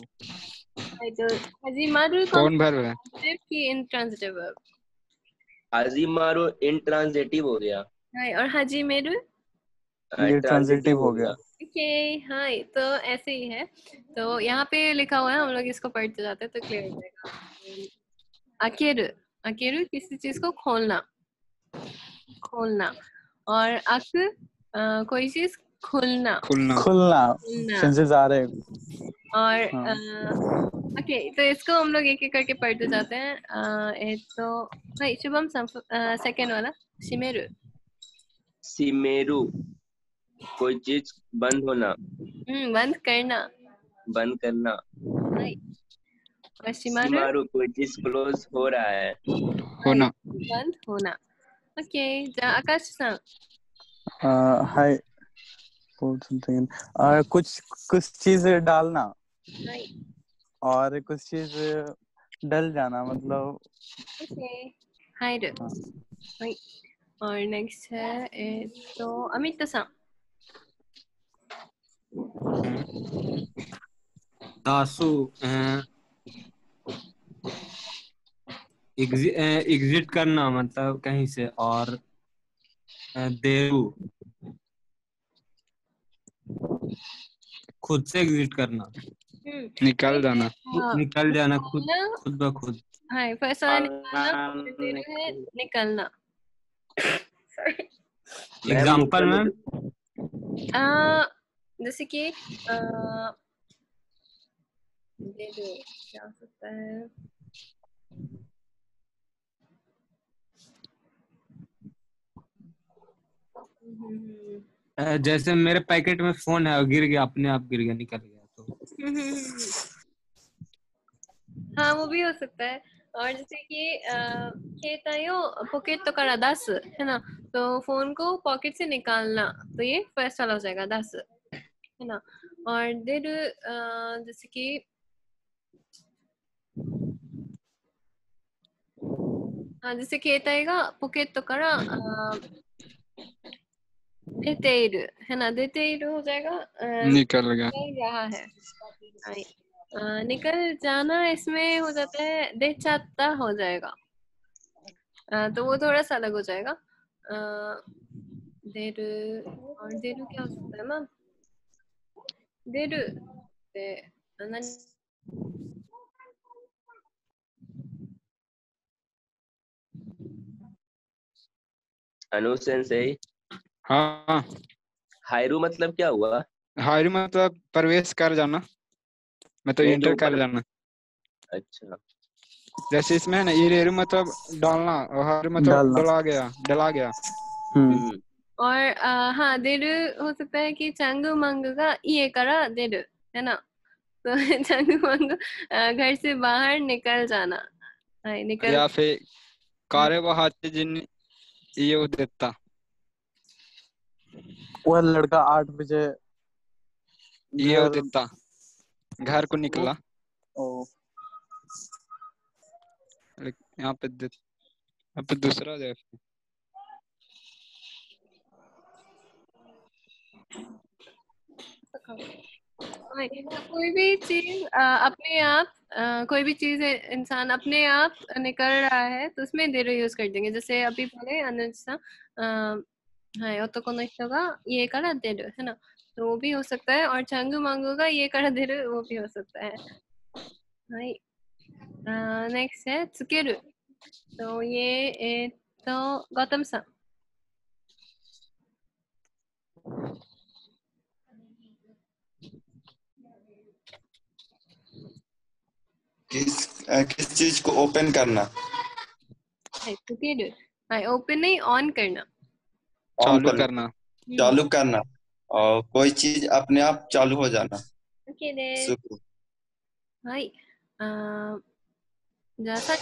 तो हाजीमारू
कौन भर रहा है?
ट्रांजिटिव की इनट्रांजिटिव वर्ब?
हाजीमारू इंट्रांजिटिव हो गया,
और हाजीमेरू
ये ट्रांजिटिव हो गया।
ओके। हाँ, तो ऐसे ही है। तो यहाँ पे लिखा हुआ है, हम लोग इसको पढ़ते जाते हैं तो क्लियर हो जाएगा। अकेरु, अकेरु किसी चीज को खोलना, खोलना। और अक कोई चीज खुलना,
खुलना।
खुलना,
खुलना।
सेंसेस आ रहे हैं।
और ओके, तो इसको हम लोग एक एक करके पढ़ते जाते हैं। एक तो भाई शुभम, सेकेंड वाला शिमेरु।
सिमेरु कोई चीज बंद होना,
बंद करना,
बंद करना।
और शिमारु
सिमारू कोई चीज क्लोज हो रहा है,
होना।
बंद होना। ओके, आकाश सा
हाय, समथिंग, कुछ कुछ चीज डालना और कुछ चीज डल जाना, मतलब
ओके, हाइड। और नेक्स्ट है तो अमित सा
दासु एग्जिट करना, मतलब कहीं से। और देरू खुद से एग्जिट करना,
निकल जाना।
निकल जाना खुद खुद ब खुद।
हाँ, फर्स्ट वाला निकालना है, निकलना।
Example ma'am?
जैसे कि देरू क्या हो सकता है?
जैसे मेरे पैकेट में फोन है और गिर गया, अपने आप गिर गया, निकल गया तो
हाँ वो भी हो सकता है। और जैसे कि केतायो पॉकेट तो करा दस है ना, तो फोन को पॉकेट से निकालना, तो ये फर्स्ट वाला हो जाएगा दस है ना। और देर जैसे कि हाँ जैसे केताएगा पॉकेट तो करा देते है ना, देते हो जाएगा
निकल गया।
निकल रहा है। निकल जाना इसमें हो जाता है दे चाहता हो जाएगा, तो वो थोड़ा सा अलग हो जाएगा। देर और देर क्या हो सकता है ना, देर
अनु सेंसेई,
हाँ
हायरू मतलब क्या हुआ?
हायरू मतलब प्रवेश कर जाना, मतलब
नहीं
एंटर
तो
कर जाना।
अच्छा,
जैसे इसमें है ना इरेरू मतलब डालना और हायरू मतलब
डालना।
डला गया।
और हाँ देर हो सकता है कि चांगू मांगू का ये करा देर है ना, तो चांगू मांगू घर से बाहर निकल जाना, निकल
या फिर कारे वहाचे जिन ये देता,
वह लड़का 8 बजे
ये
घर
देता घर को निकला।
ओ
यहाँ पे दूसरा जगह
कोई भी चीज अपने आप कोई भी चीज इंसान अपने आप निकल रहा है तो उसमें देर यूज कर देंगे। जैसे अभी बोले अनुज सा हाँ ओतोको नो हितो गा ये करा देर है ना, तो वो भी हो सकता है। और चांगू मांगू का ये करा देर वो भी हो सकता है। हाई नेक्स्ट है त्सुकेरु, तो ये तो गौतम सा
किस चीज को ओपन करना,
त्सुकेरु ओपन नहीं ऑन करना,
चालू करना और कोई चीज अपने आप चालू हो जाना।
ओके दे
शुक्र।
हाई जैसा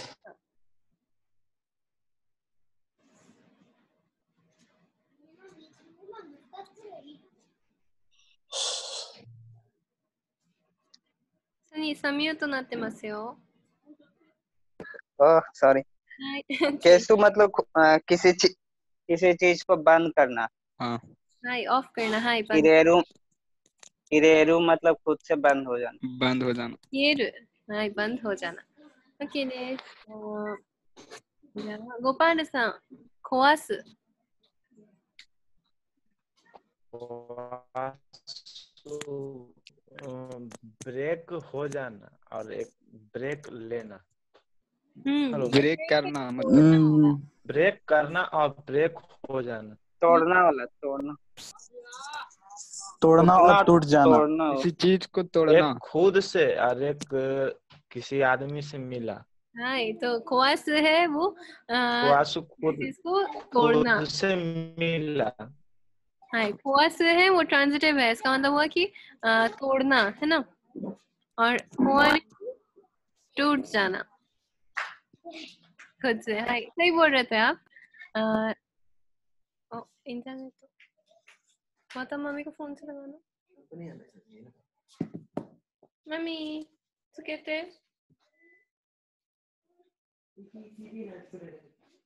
さミュートなってますよ。
ओह सॉरी।
はい。
केसु मतलब किसी चीज को बंद करना।
हाँ
はいऑफ करना,はいबंद
किरेरू मतलब खुद से बंद हो जाना।
बंद हो जाना।
消える、はいबंद हो जाना। OK です。じゃあゴパールさん壊す。
ब्रेक हो जाना और एक ब्रेक लेना।
ब्रेक करना मतलब
ब्रेक करना और ब्रेक हो जाना।
तोड़ना वाला
तोड़ना और टूट जाना।
किसी चीज को तोड़ना,
एक खुद से और एक किसी आदमी से मिला।
हाँ तो खुआस है वो
खुआस
इसको तोड़ना
खुद से मिला।
हाँ खुआस है वो ट्रांजिटिव है, इसका मतलब हुआ कि तोड़ना है ना। और खुआ टूट जाना खुद से। हाँ सही बोल रहे थे आप। इंटरनेट तो माता मम्मी को फोन से लगाना। मम्मी तो कहते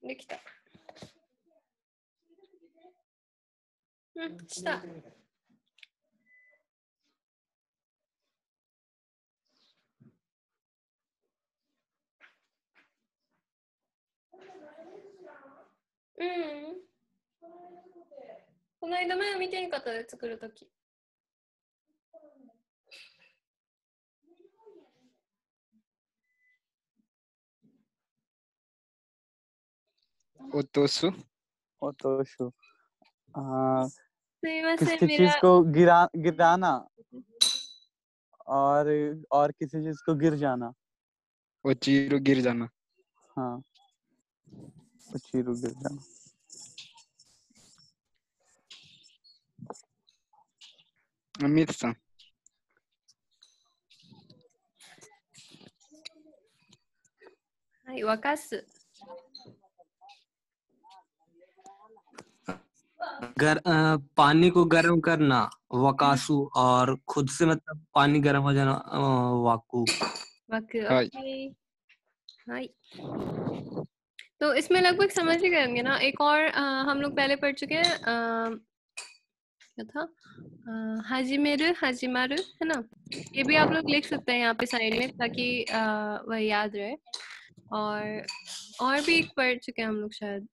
देखताしたこの間前見てんかったで作るとき。
ओतोसु
すいません
किसी चीज को गिराना और किसी चीज को गिर जाना।
ओचीरू गिर जाना।
हाँ, ओचीरू गिर जाना।
अमित सा।
हाय वकास।
पानी को गर्म करना वकासु, और खुद से मतलब पानी गर्म हो जाना वाकु।
वाकु।
हाय।
ओके। हाय। तो इसमें लगभग समझ ही गए होंगे ना। एक और हम लोग पहले पढ़ चुके हैं, क्या था, हाजिमेरु हाजिमारु, है ना। ये भी आप लोग लिख सकते हैं यहाँ पे साइड में, ताकि वह याद रहे। और भी एक पढ़ चुके हैं हम लोग शायद।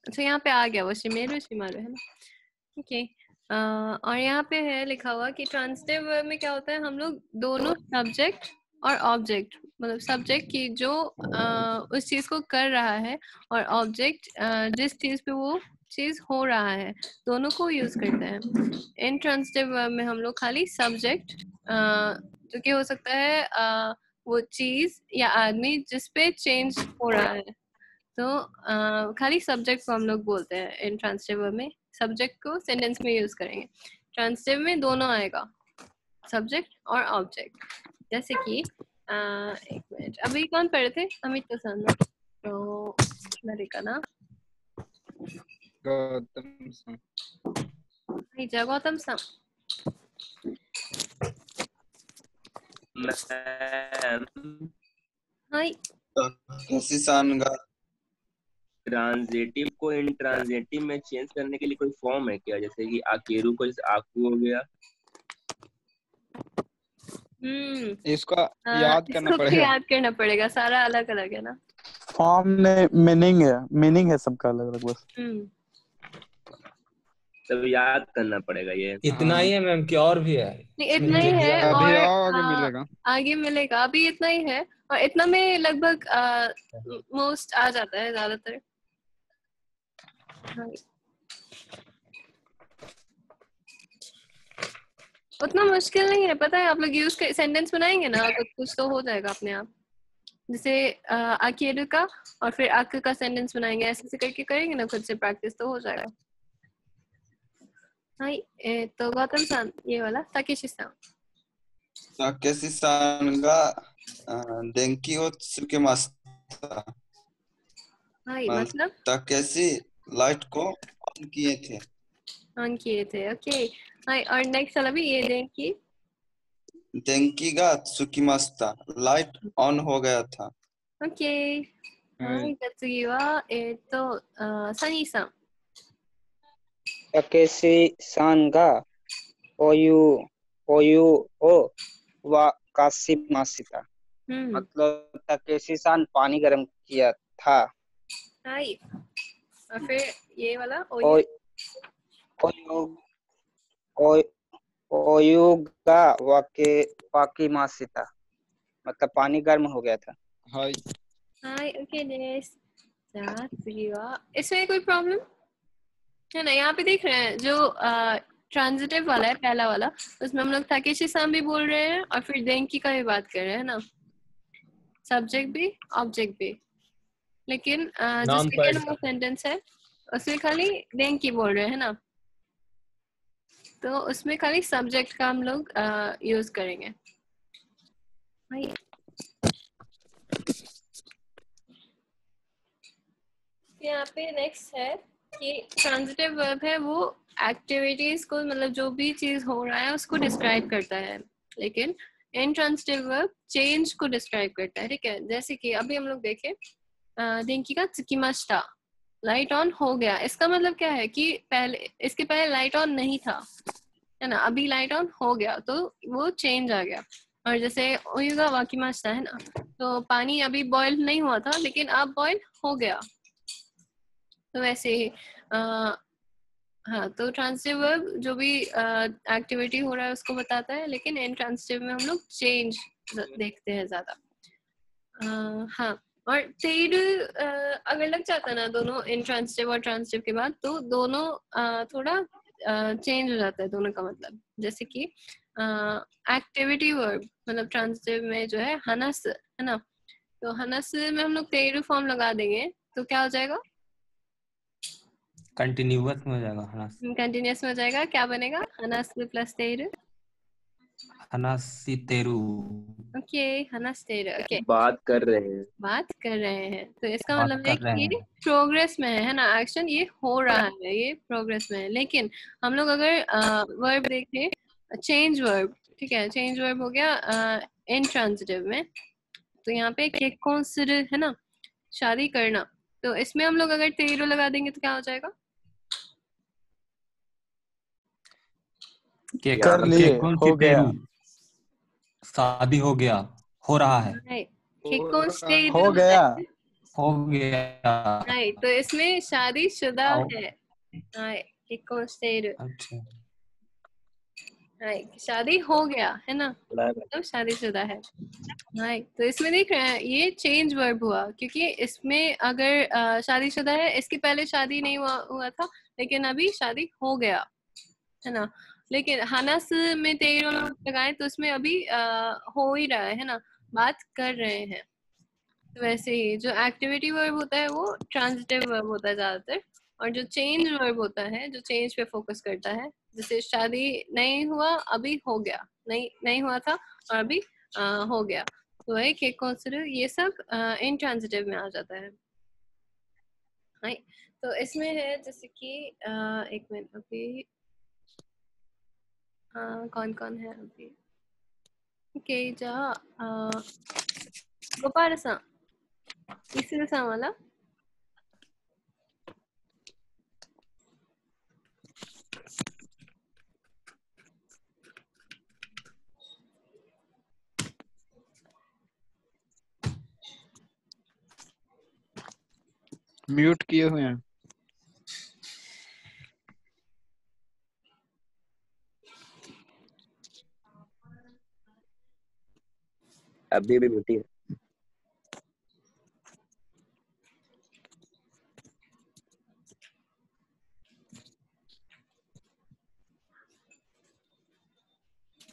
अच्छा, यहाँ पे आ गया वो शिमेरु शिमारु, है ना। ओके। और यहाँ पे है लिखा हुआ कि ट्रांजिटिव वर्ब में क्या होता है, हम लोग दोनों सब्जेक्ट और ऑब्जेक्ट, मतलब सब्जेक्ट की जो उस चीज को कर रहा है, और ऑब्जेक्ट जिस चीज पे वो चीज हो रहा है, दोनों को यूज करते हैं। इन ट्रांजिटिव वर्ब में हम लोग खाली सब्जेक्ट, जो कि हो सकता है वो चीज या आदमी जिस पे चेंज हो रहा है, तो खाली सब्जेक्ट को हम लोग बोलते हैं इन ट्रांजिटिव वर्ब में। सब्जेक्ट को सेंटेंस में यूज करेंगे। ट्रांजिटिव में दोनों आएगा, सब्जेक्ट और ऑब्जेक्ट। जैसे कि एक मिनट, अभी कौन पढ़े थे? अमित तो सन, तो लड़का ना
गौतम सा।
गौतम सा। हाय।
किसान का
ट्रांजिटिव को इंट्रांजिटिव में चेंज करने के लिए कोई फॉर्म है क्या? जैसे कि आकेरू को जैसे आकू हो गया।
इसको याद करना
इसको
पड़ेगा।
याद करना पड़ेगा, सारा अलग अलग है ना।
फॉर्म में मीनिंग है सबका अलग अलग बस।
तब याद करना पड़ेगा ये।
इतना ही है मैम कि और भी है?
नहीं, इतना ही है।
अभी
और
आगे मिलेगा।
आगे मिलेगा। अभी इतना ही है, और इतना में लगभग मोस्ट आ जाता है ज्यादातर। हाँ। उतना मुश्किल नहीं है, पता है। आप लोग यूज कर सेंटेंस बनाएंगे ना, कुछ तो हो जाएगा अपने आप। जैसे आकेरू का और फिर आक का सेंटेंस बनाएंगे, ऐसे से करके करेंगे ना खुद से प्रैक्टिस, तो हो जाएगा। हाय। तो गौतम सान, ये वाला ताकेशी सान।
ताकेशी सान का देंकी ओ त्सुकेमास्ता।
हाय, मतलब
ताकेशी लाइट को ऑन किए थे।
ऑन किए थे। ओके। हाय। और नेक्स्ट वाला भी ये देंकी।
देंकी गा त्सुकिमास्ता, लाइट ऑन हो गया था।
ओके। हाय। じゃあ次はサニーさん。
たけしさんがお湯を沸かしました。मतलब तकेशी सान पानी गर्म किया था।
हाय। और फिर ये वाला
ओयुगा वाकिमासिता, मतलब पानी गर्म हो गया था।
हाय।
हाय। Okay next. इसमें कोई प्रॉब्लम है ना? यहाँ पे देख रहे हैं जो ट्रांजिटिव वाला है, पहला वाला, उसमें हम लोग ताकेशी सान भी बोल रहे हैं और फिर देंकी का भी बात कर रहे हैं ना, सब्जेक्ट भी ऑब्जेक्ट भी। लेकिन जो सेकंड वाला सेंटेंस है उसमें खाली देंकी बोल रहे हैं ना, तो उसमें खाली सब्जेक्ट का हम लोग यूज करेंगे। यहाँ पे नेक्स्ट है कि ट्रांजिटिव वर्ब है वो एक्टिविटीज को, मतलब जो भी चीज हो रहा है उसको डिस्क्राइब करता है, लेकिन इनट्रांजिटिव वर्ब चेंज को डिस्क्राइब करता है। ठीक है, जैसे कि अभी हम लोग देखें देंकी का त्सुकिमाशिता, लाइट ऑन हो गया। इसका मतलब क्या है कि पहले, इसके पहले लाइट ऑन नहीं था, है ना, अभी लाइट ऑन हो गया तो वो चेंज आ गया। और जैसे ओयुगा वाकिमाशिता है ना, तो पानी अभी बॉयल नहीं हुआ था लेकिन अब बॉयल हो गया, तो वैसे ही हाँ, तो ट्रांजिटिव वर्ब जो भी एक्टिविटी हो रहा है उसको बताता है, लेकिन इनट्रांजिटिव में हम लोग चेंज देखते हैं ज्यादा। हाँ, और तेड अगर लग जाता ना दोनों इनट्रांजिटिव और ट्रांजिटिव के बाद, तो दोनों थोड़ा चेंज हो जाता है दोनों का मतलब। जैसे कि एक्टिविटी वर्ब मतलब ट्रांजिटिव में जो है हनस है ना, तो हनस में हम लोग तेरू फॉर्म लगा देंगे तो क्या हो जाएगा?
कंटिन्यूअस में हो जाएगा हनास
कंटिन्यूअस में हो जाएगा। क्या बनेगा? Hans plus तेरू।
हनासी तेरू।
Okay, Hans तेरू। Okay,
बात कर रहे हैं।
बात कर रहे हैं तो इसका
बात
मतलब है
कर रहे
कि ये
हैं।
प्रोग्रेस में है ना, एक्शन ये हो रहा है, ये प्रोग्रेस में है। लेकिन हम लोग अगर वर्ब देखें, चेंज वर्ब, ठीक है, चेंज वर्ब हो गया इंट्रांजिटिव में, तो यहाँ पे कंसिडर है ना, शादी करना, तो इसमें हम लोग अगर तेरो लगा देंगे तो क्या हो जाएगा?
कर लिए,
कौन
हो
सी
गया,
तेरू शादी हो गया, हो रहा है,
हो गया।
हो गया।
नहीं, तो इसमें शादीशुदा
आओ।
है। तेरू,
अच्छा,
शादी हो गया है ना, मतलब शादीशुदा है। राइट, तो इसमें देख रहे हैं ये चेंज वर्ब हुआ, क्योंकि इसमें अगर शादीशुदा है, इसके पहले शादी नहीं हुआ था, लेकिन अभी शादी हो गया है ना। लेकिन हनस में तेरो लगाए तो उसमें अभी हो ही रहा है ना, बात कर रहे हैं। तो वैसे ही जो एक्टिविटी वर्ब होता है वो ट्रांजिटिव वर्ब होता है ज्यादातर, और जो चेंज वर्ब होता है जो चेंज पे फोकस करता है, जैसे शादी नहीं हुआ अभी हो गया, नहीं हुआ था और अभी हो गया, तो है कि कंसिडर, ये सब इंट्रांजिटिव में आ जाता है। राइट, तो इसमें है जैसे कि एक मिनट, अभी कौन कौन है अभी? ओके, जा गोपाल सा इसी सा वाला
म्यूट किए हुए हैं।
अभी भी म्यूट है।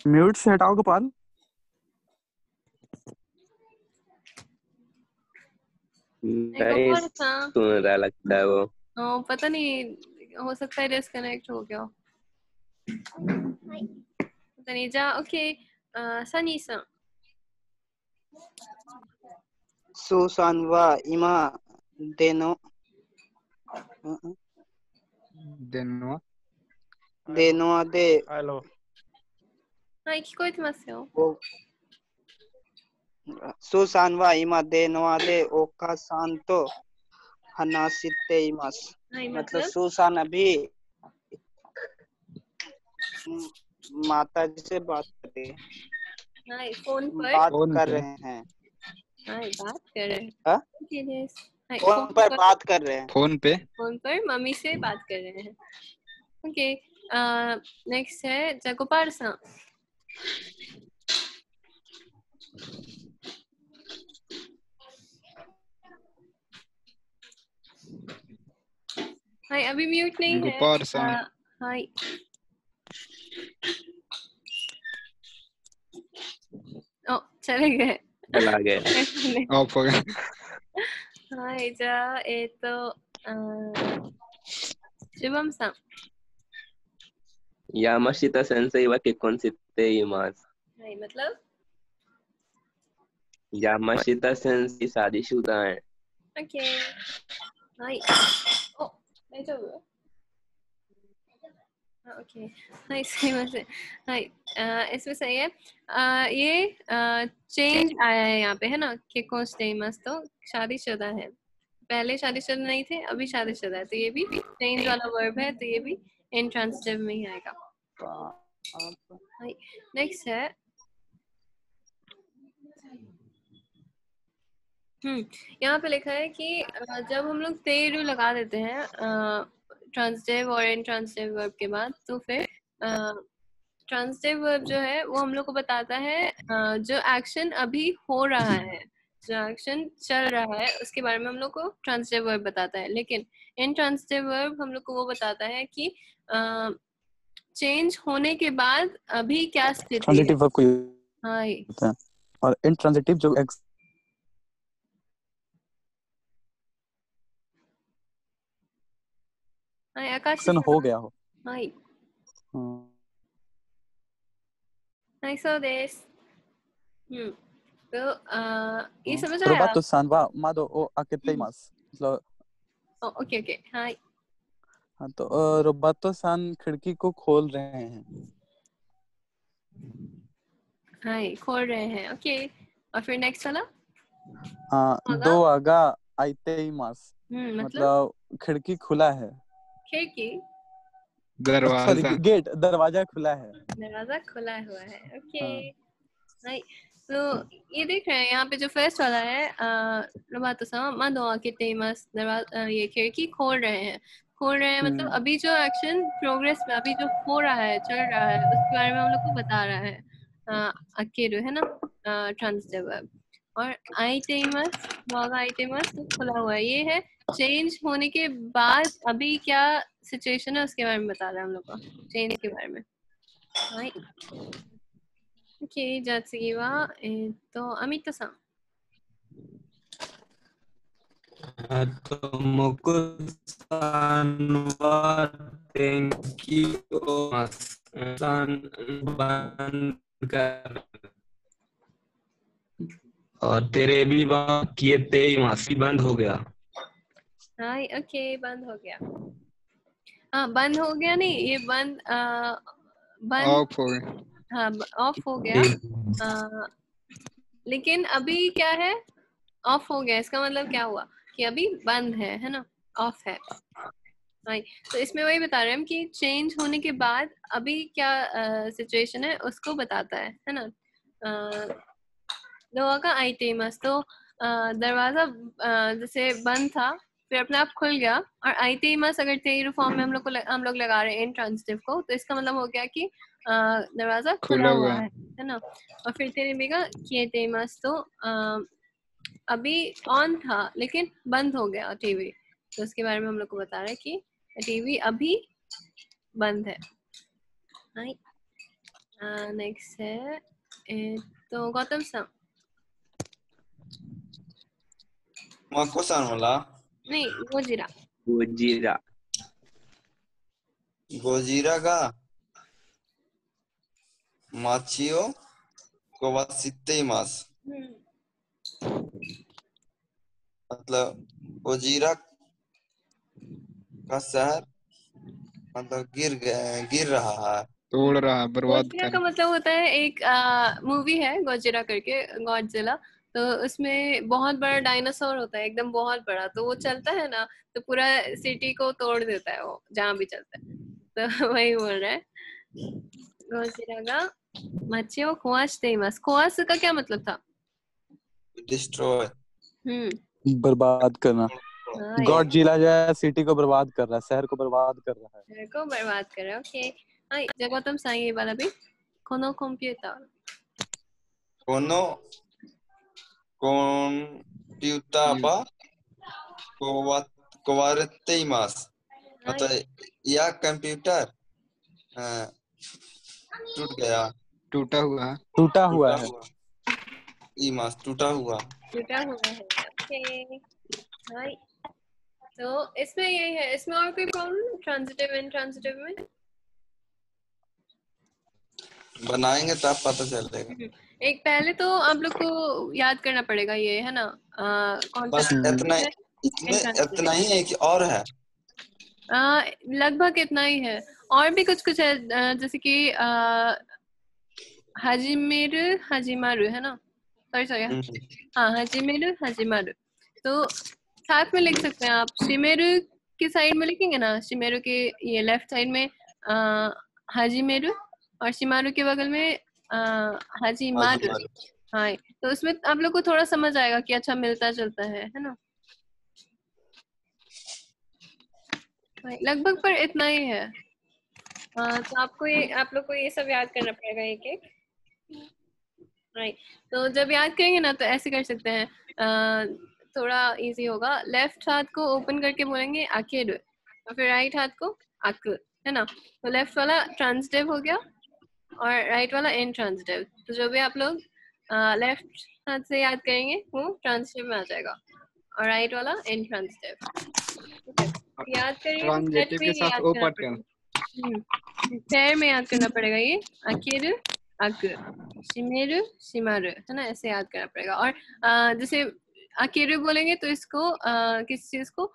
म्यूट से हटाओ गोपाल।
नहीं सुन रहा लगता है वो।
पता नहीं, हो सकता है डिस्कनेक्ट हो गया, पता नहीं। जा ओके, सनी सा
सुसान वा इमा देनो 電話で
हेलो
はい、聞こえてますよ。
スーさんは今電話でお母さんと話しています。मतलब सुसान अभी माता जी से बात कर रही है,
फोन पर
बात कर रहे हैं।
बात कर रहे हैं।
हाँ? फोन पर बात कर रहे हैं।
फोन पर
मम्मी से बात कर रहे हैं। ओके, नेक्स्ट है जगोपाल सा। हाय, अभी म्यूट नहीं है।
गोपाल सा
हाय, ओ चले गए,
चला गया,
ऑफ हो गया।
हाय, जा शिवम सा।
यामाशिता सेंसेई वा केक्कोन शिtte इमास।
मतलब
यामाशिता सेंसेई शादीशुदा है।
ओके, हाय, ओ नहीं तो ओके, हाय, सही बात है। हाय, इसमें सही है। ये चेंज आया है यहाँ पे है ना, केक्कोन शिtte इमास, तो शादीशुदा है। पहले शादीशुदा नहीं थे, अभी शादीशुदा है, तो ये भी चेंज वाला वर्ब है, तो ये भी इंट्रांजिटिव में ही आएगा। नेक्स्ट है यहाँ पे लिखा है कि जब हम लोग तेरू लगा देते हैं ट्रांजिटिव और इंट्रांजिटिव वर्ब के बाद, तो फिर ट्रांजिटिव वर्ब जो है वो हम लोग को बताता है जो एक्शन अभी हो रहा है, जो एक्शन चल रहा है, उसके बारे में हम लोग को ट्रांजिटिव वर्ब बताता है। लेकिन इंट्रांजिटिव वर्ब हम लोग को वो बताता है कि चेंज होने के बाद अभी क्या स्थिति है?
ट्रांजिटिव वर्ब को
हाँ
होता है और इंट्रांजिटिव जो
आकाश
एक्शन हो गया हो।
はい
हाँ।
はいそうです तो ये समझ आया?
रोबातो सान वा मादो ओ आकेतेइमास मतलब
ओके ओके हाँ
हाँ तो रोबातो सान खिड़की को खोल रहे हैं।
हाँ खोल रहे हैं ओके और फिर नेक्स्ट वाला
दो आगा आइतेइमास मतलब खिड़की खुला है।
खिड़की
सॉरी गेट दरवाजा खुला है।
दरवाजा खुला हुआ है ओके राइट तो ये देख रहे हैं यहाँ पे जो फर्स्ट वाला है रोबातो सान मादो आकेतेइमास दरवाजा ये खिड़की खोल रहे हैं मतलब अभी जो एक्शन प्रोग्रेस में अभी जो हो रहा है चल रहा है उसके बारे में हम लोग को बता रहा है अकेरु है ना ट्रांजिटिव वर्ब और आइतेइमास वागा आइतेइमास तो खुला हुआ है ये है चेंज होने के बाद अभी क्या सिचुएशन है उसके बारे में बता रहे हैं हम लोग को चेंज के बारे में ओके じゃあ次はアミットさん
तो मोकुसान वा तेंकियो सान बंद कर और तेरे भी वहाँ किए ते मासी बंद हो गया।
हाँ ओके बंद हो गया बंद हो गया नहीं ये बंद
ऑफ हो गया
हाँ ऑफ हो गया लेकिन अभी क्या है ऑफ हो गया इसका मतलब क्या हुआ कि अभी बंद है ना ऑफ है राइट तो इसमें वही बता रहे हैं हम कि चेंज होने के बाद अभी क्या सिचुएशन है उसको बताता है ना दोआ का आइटेमस तो दरवाजा जैसे बंद था फिर अपने आप खुल गया और आइटेमस अगर तेरु फॉर्म में हम लोग लगा रहे हैं इन ट्रांजिटिव को तो इसका मतलब हो गया कि दरवाजा खुला हुआ है ना और फिर तेरे बेगा किए तेमस तो अभी ऑन था लेकिन बंद हो गया टीवी तो उसके बारे में हम लोग को बता रहे हैं कि टीवी अभी बंद है नेक्स्ट है तो गौतम सा
माको-सान वाला
नहीं गोजिरा
गोजिरा
गोजिरा का माचियो कोवासितेइमास मतलब गोजिरा का शहर मतलब गिर रहा है
तोड़ रहा बर्बाद
गोजिरा का मतलब होता है एक मूवी है गोजिरा करके गॉडजिला तो उसमें बहुत बड़ा डायनासोर होता है एकदम बहुत बड़ा तो वो चलता है ना तो पूरा सिटी को तोड़ देता है वो जहाँ भी चलता है तो वही बोल रहा है गोजिरा का मच्छियों कोवाशितेइमास कोवास का क्या मतलब था
डिस्ट्रॉय
बर्बाद करना गॉडजिला जो है सिटी को बर्बाद कर रहा है शहर को बर्बाद कर रहा है
शहर को बर्बाद कर रहा है ओके हाँ जगह तुम सही ये वाला भी कोनो कंप्यूटर
कोनो कंप्यूटर बा कोवासितेइमास मतलब यह कंप्यूटर
टूटा हुआ
है
इमास टूटा हुआ
है ओके हाय तो इसमें यही है इसमें और कोई प्रॉब्लम ट्रांजिटिव इंट्रांजिटिव में
बनाएंगे तब पता चलेगा
एक पहले तो आप लोग को याद करना पड़ेगा ये है ना कौन
बस इतना ही है कि और है
लगभग इतना ही है और भी कुछ है जैसे कि हाजिमेरु हाजिमारु है ना सॉरी हाँ हाजिमेरु हाजिमारु तो साथ में लिख सकते हैं आप शिमेरु के साइड में लिखेंगे ना शिमेरु के ये लेफ्ट साइड में हाजिमेरु और शिमारु के बगल में हाजिमारु हाँ तो उसमें आप लोग को थोड़ा समझ आएगा कि अच्छा मिलता जुलता है ना लगभग पर इतना ही है तो आप लोग को ये सब याद करना पड़ेगा एक एक राइट तो जब याद करेंगे ना तो ऐसे कर सकते हैं थोड़ा इजी होगा लेफ्ट हाथ को ओपन करके बोलेंगे आकेरु और फिर राइट हाथ को अक, है ना। तो लेफ्ट वाला ट्रांजिटिव हो गया और राइट वाला इंट्रांजिटिव। तो जो भी आप लोग लेफ्ट हाथ से याद करेंगे वो ट्रांजिटिव में आ जाएगा और राइट वाला इंट्रांजिटिव। याद करिए,
ट्रांजिटिव के साथ ओ पार्ट करना।
पैर में याद करना पड़ेगा ये, अकेरु अक, शिमेरु शिमारु, है ना, ऐसे याद करना पड़ेगा। और जैसे अकेरु बोलेंगे तो इसको किसी चीज को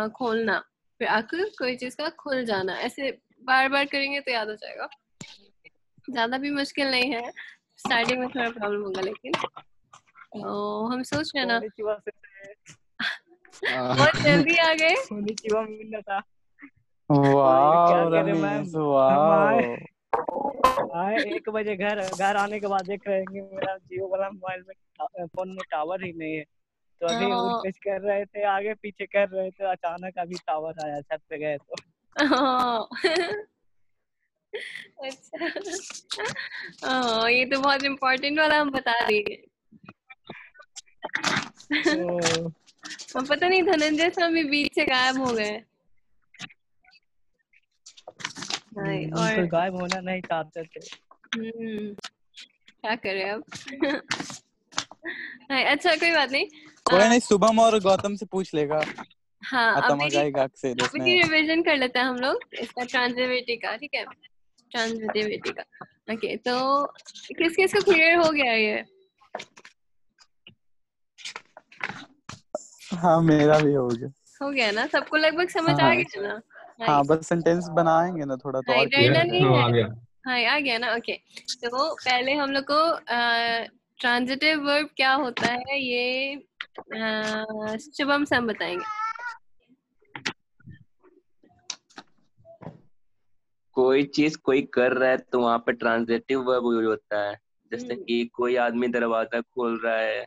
खोलना, फिर अक कोई चीज का खुल जाना, ऐसे बार बार करेंगे तो याद हो जाएगा। ज्यादा भी मुश्किल नहीं है, स्टार्टिंग में थोड़ा प्रॉब्लम होगा लेकिन हम सोच रहे हैं ना बहुत जल्दी आ गए।
वाह रमेश, वाह।
आए 1 बजे घर आने के बाद देख रहे हैं कि मेरा जियो वाला मोबाइल में फोन में टावर ही नहीं है। तो अभी उठपेश कर रहे थे, आगे पीछे कर रहे थे, अचानक अभी टावर आया, छत पे गए तो।
अच्छा ये तो बहुत इम्पोर्टेंट वाला हम बता दिए। पता नहीं धनंजय सर भी बीच से गायब हो गए।
और गायब होना नहीं चाहते थे।
क्या करें अब। अच्छा कोई बात नहीं,
कोई नहीं, शुभम और गौतम से पूछ लेगा।
हाँ
अभी
रिवीजन कर लेते हैं हम लोग इसका ट्रांजिटिविटी का, ठीक है, ट्रांजिटिविटी का। ओके तो किस किस को क्लियर हो गया ये?
हाँ मेरा भी हो गया
ना, सबको लगभग समझ आ गया ना।
हाँ बस सेंटेंस बनाएंगे ना थोड़ा तो।
डरना नहीं है। हाँ आ गया ना। ओके तो पहले हम लोग को ट्रांजिटिव वर्ब क्या होता है ये शुभम से हम बताएंगे।
कोई चीज कोई कर रहा है तो वहाँ पे ट्रांजिटिव वर्ब यूज होता है। जैसे कि कोई आदमी दरवाजा खोल रहा है।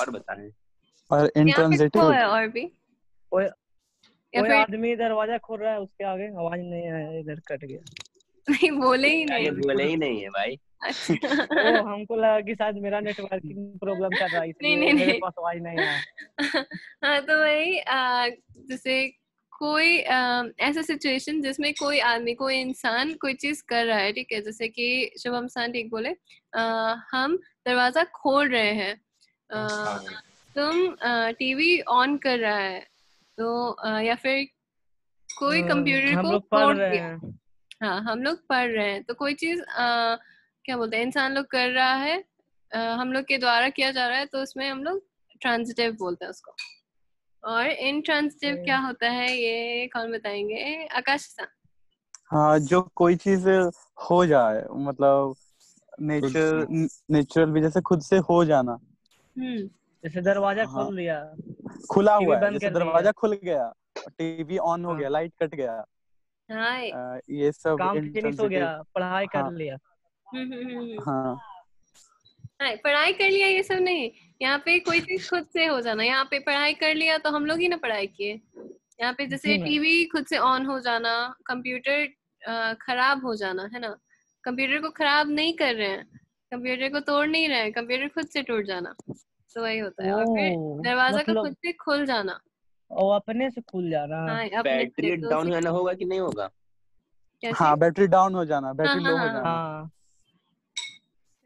और बताएं।
और इंट्रांजिटिव
है और भी
कोई आदमी दरवाजा खोल रहा है, उसके आगे आवाज नहीं आया, इधर कट गया।
नहीं बोले ही
नहीं है भाई।
ओ हमको लगा कि शायद मेरा नेटवर्किंग प्रॉब्लम चल रहा है इसलिए मेरे पास आवाज नहीं आया।
हाँ तो वही जैसे कोई ऐसा सिचुएशन जिसमें कोई आदमी कोई इंसान कोई चीज कर रहा है, ठीक है, जैसे कि शुभम सान ठीक बोले हम दरवाजा खोल रहे हैं, तुम टीवी ऑन कर रहा है, तो या फिर कोई कंप्यूटर को तोड़ दिया। हाँ हम लोग पढ़ रहे हैं, तो कोई चीज क्या बोलते हैं इंसान लोग कर रहा है, हम लोग के द्वारा किया जा रहा है, तो उसमें हम लोग ट्रांजिटिव बोलते हैं उसको। और इंट्रांजिटिव क्या होता है ये कौन बताएंगे? आकाश सा।
हाँ जो कोई चीज हो जाए, मतलब नेचुरल भी, जैसे खुद से हो जाना।
जैसे दरवाजा खोल दिया,
खुला हुआ है, जैसे दरवाजा खुल गया, टीवी ऑन हो गया, लाइट कट गया, ये सब
काम फिनिश हो गया, पढ़ाई कर लिया।
हाँ
पढ़ाई कर लिया ये सब नहीं, यहाँ पे कोई चीज खुद से हो जाना। यहाँ पे पढ़ाई कर लिया तो हम लोग ही ना पढ़ाई किए। यहाँ पे जैसे टीवी खुद से ऑन हो जाना, कंप्यूटर खराब हो जाना, है ना, कंप्यूटर को खराब नहीं कर रहे हैं, कंप्यूटर को तोड़ नहीं रहे हैं, कंप्यूटर खुद से टूट जाना, तो वही होता है। और फिर दरवाजा का खुद से खुल जाना,
और अपने से खुल जाना।
हाँ,
बैटरी डाउन होना होगा कि नहीं होगा?
हाँ बैटरी डाउन हो जाना, बैटरी लो हो जाना।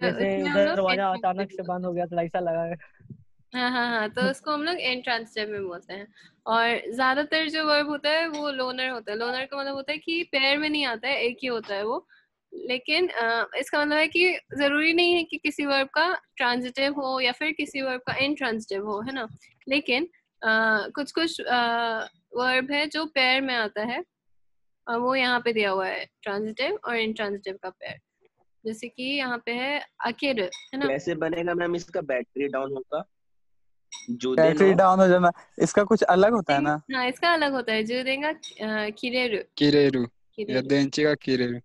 जैसे दरवाजा अचानक से बंद हो गया तो ऐसा लगा है।
हाँ तो उसको हम लोग इंट्रांजिटिव में बोलते हैं। और ज्यादातर जो वर्ब होता है वो लोनर होता है। लोनर का मतलब होता है कि पैर में नहीं आता है, एक ही होता है वो। लेकिन इसका मतलब है कि जरूरी नहीं है कि किसी वर्ब का ट्रांजिटिव हो या फिर किसी वर्ब का इंट्रांजिटिव हो, है ना। लेकिन कुछ वर्ब है जो पैर में आता है, वो यहाँ पे दिया हुआ है, ट्रांजिटिव और इंट्रांजिटिव का पैर। जैसे कि यहाँ पे है अकेर, है ना।
कैसे बनेगा मैम इसका? बैटरी डाउन होगा,
बैटरी डाउन हो जाना, इसका कुछ अलग होता है ना।
हाँ इसका अलग होता है, जो देगा
किरेरु या देंची का किरेरु।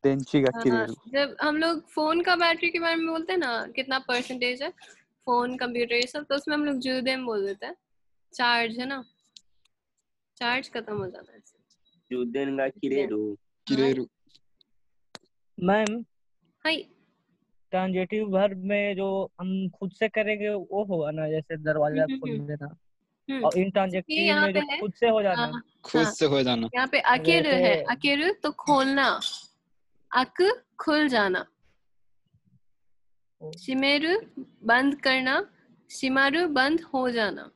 देंची का किरेरु।
जब हम लोग फोन का बैटरी के बारे में बोलते हैं ना, कितना परसेंटेज है फोन कंप्यूटर ये सब, तो उसमें हम लोग जुदेम बोल देते हैं, चार्ज, है ना, चार्ज खत्म हो जाना है।
जुदेन का किरेरु।
मैम
हाय
ट्रांजिटिव वर्ब में जो हम खुद से करेंगे वो होगा ना, जैसे दरवाजा खोल देना। और
ये
इंट्रांजेक्टिव
यहाँ
में
पे
जो
है
खुद से हो जाना,
खुद
हाँ,
से हो जाना।
यहाँ पे अकेरु है,
जैसे
अकेरु तो खोलना, अक खुल जाना, शिमेरु बंद करना, शिमारु बंद हो जाना,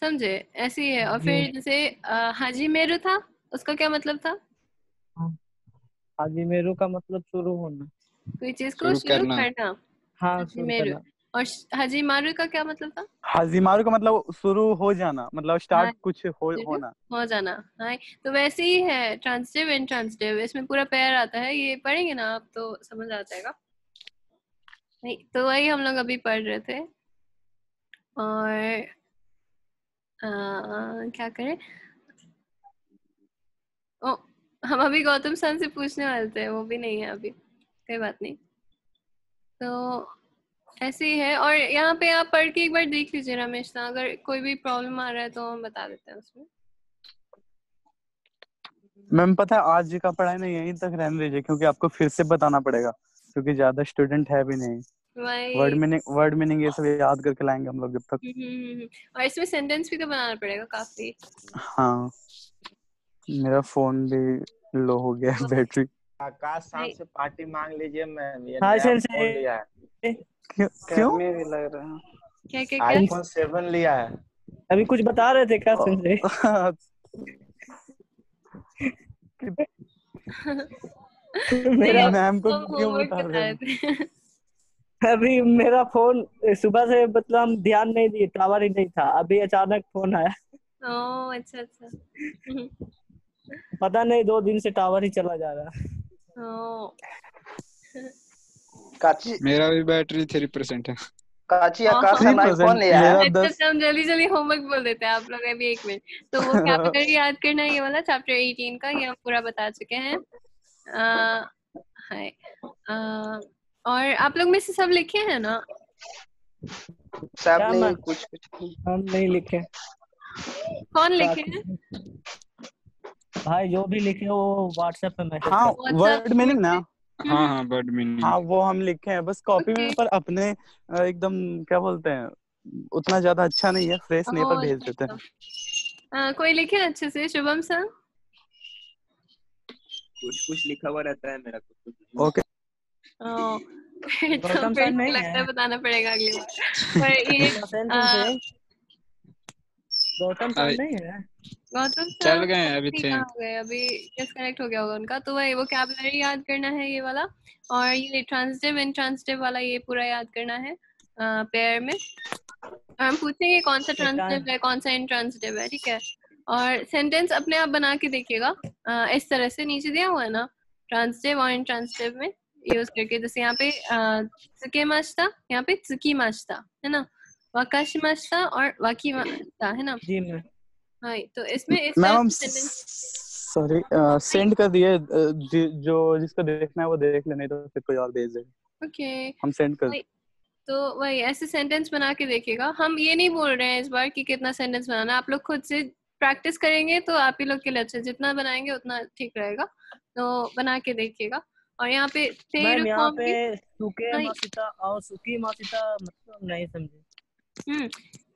समझे? ऐसे ही है। और फिर जैसे हाजिमेरु था, उसका क्या मतलब था?
हाजिमेरु का मतलब शुरू होना,
कोई चीज को शुरू करना।
हाँ, शुरू
हाजिमेरु।
करना।
और हाजिमारु का क्या मतलब था?
हाजिमारु का मतलब शुरू हो जाना, मतलब स्टार्ट
हाँ,
कुछ होना।
हो जाना। हाँ, तो वैसे ही है ट्रांजिटिव इंट्रांजिटिव, इसमें पूरा पेयर आता है, ये पढ़ेंगे ना आप तो समझ आ जाएगा। नहीं तो वही हम लोग अभी पढ़ रहे थे। और क्या करें? ओ, हम अभी गौतम सर से पूछने वाले थे, वो भी नहीं है अभी, कोई बात नहीं। तो ऐसे ही है। और यहाँ पे आप पढ़ के एक बार देख लीजिए रमेश ना, अगर कोई भी प्रॉब्लम आ रहा है तो हम बता देते हैं उसमें।
मैम पता है आज का पढ़ाई ना यहीं तक रहने दीजिए, क्योंकि आपको फिर से बताना पड़ेगा, क्योंकि ज्यादा स्टूडेंट है भी नहीं। वर्ड मीनिंग ये सब याद करके लाएंगे हम लोग जब तक।
और इसमें सेंटेंस भी तो बनाना पड़ेगा काफी।
हाँ, मेरा फोन भी लो हो गया है बैटरी।
आकाश शाम से पार्टी मांग लीजिए मैम, ये
हाँ,
नया फोन लिया है।
क्यों?
में भी लग रहा है।
क्या
आईफोन 7 लिया है।
अभी कुछ बता रहे थे क्या संजय? मेरा
मैम को क्यों बता रहे थे?
अभी मेरा फोन सुबह से मतलब हम ध्यान नहीं दिए, टावर ही नहीं था, अभी अचानक फोन आया।
ओह अच्छा अच्छा।
पता नहीं 2 दिन से टावर ही चला जा रहा है।
काची
मेरा भी बैटरी 3% है।
काची आकाश से आईफोन लिया है।
अच्छा, हम जल्दी जल्दी होमवर्क बोल देते हैं आप लोग, अभी 1 मिनट। तो वो कैपिटल याद करना है, ये वाला चैप्टर 18 का, ये हम पूरा बता चुके हैं। हाय और आप लोग में से सब लिखे हैं ना?
सब नहीं, कुछ
हम नहीं लिखे।
कौन लिखे हैं?
भाई जो भी लिखे वो व्हाट्सएप पे मैसेज
हाँ, वर्ड मीनिंग ना।
हाँ हाँ, वर्ड मीनिंग।
हाँ वो हम लिखे हैं बस कॉपी में, पर अपने एकदम क्या बोलते हैं, उतना ज्यादा अच्छा नहीं है, फ्रेश नहीं है, पर भेज देते हैं।
कोई लिखे अच्छे से? शुभम सर
कुछ लिखा हुआ रहता है मेरा, कुछ
ओके।
तो फिर लगता है बताना पड़ेगा अगली बार। पर ये
गौतम सर नहीं है।
गौतम सर
चल गए अभी थे,
अभी डिस्कनेक्ट हो गया होगा उनका। तो वही वोकैबुलरी याद करना है ये वाला, और ये ट्रांजिटिव इंट्रांजिटिव वाला ये पूरा याद करना है पेयर में। हम पूछेंगे कौन सा ट्रांजिटिव है कौन सा इंट्रांजिटिव है, ठीक है? और सेंटेंस अपने आप बना के देखिएगा, इस तरह से नीचे दिया हुआ है ना ट्रांजिटिव और इंट्रांजिटिव में यूज करके। जैसे यहाँ पे त्सुकेमाशिता, यहाँ पे त्सुकिमाशिता है ना, वाकाशिमाशिता और वाकिमाशिता है ना
जी मैम।
हाँ, तो इसमें इस
मैम हम
सेंटेंस
सॉरी सेंड कर दिए, जो जिसको देखना है वो देख ले, नहीं तो फिर कोई और भेज देगा।
ओके,
हम सेंड कर।
तो वही ऐसे सेंटेंस बना के देखिएगा। हम ये नहीं बोल रहे हैं इस बार कि कितना सेंटेंस बनाना, आप लोग खुद से प्रैक्टिस करेंगे तो आप ही लोग के लिए अच्छा, जितना बनाएंगे उतना ठीक रहेगा। तो बना के देखिएगा। और यहाँ पे
मैम यहाँ पे सुकेमाशिता और सुकीमाशिता मतलब नहीं समझे।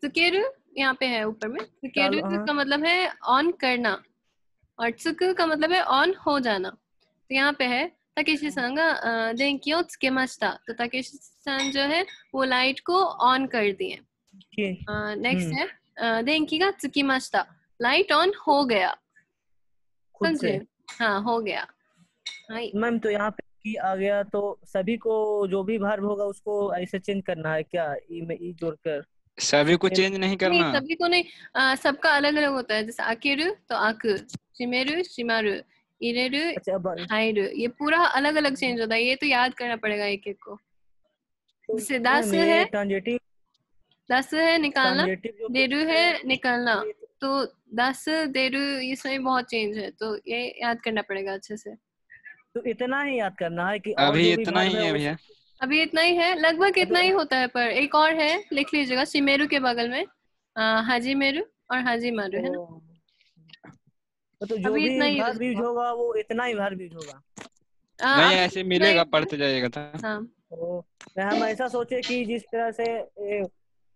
सुकेरु यहाँ पे है ऊपर में, सुकेरु का मतलब है ऑन करना, और त्सुकु का मतलब है ऑन हो जाना। तो यहाँ पे है ताकेशी सान गा देंकी ओ त्सुकेमाशिता, तो ताकेशी सान जो है वो लाइट को ऑन कर दिए। नेक्स्ट है देंकी गा त्सुकिमाशिता, लाइट ऑन हो गया, समझे? हाँ हो गया।
मैम तो यहाँ पे की आ गया, तो सभी को जो भी वर्ब होगा उसको ऐसे चेंज करना है क्या? ई में ई जोड़कर
सभी को चेंज नहीं करना।
नहीं, सभी को नहीं, सबका अलग अलग होता है। जैसे आकेरु तो आकु, शिमेरु शिमारु, इरेरु हाइरु, ये पूरा अलग अलग चेंज होता है, ये तो याद करना पड़ेगा एक एक को। जैसे दास है, दास है निकालना, देरु है निकालना, तो दास देरु इसमें बहुत चेंज है, तो ये याद करना पड़ेगा अच्छे से।
तो इतना ही याद करना है कि
अभी इतना ही है भैया?
अभी इतना ही है, लगभग इतना ही होता है। पर एक और है, लिख लीजिएगा, शिमेरु के बगल में हाजिमेरु और हाजिमारु है ना।
तो जो भी वर्ब यूज होगा वो इतना ही वर्ब यूज होगा।
नहीं ऐसे मिलेगा, पढ़ते जाइएगा था।
हाँ
तो हम ऐसा सोचे कि जिस तरह से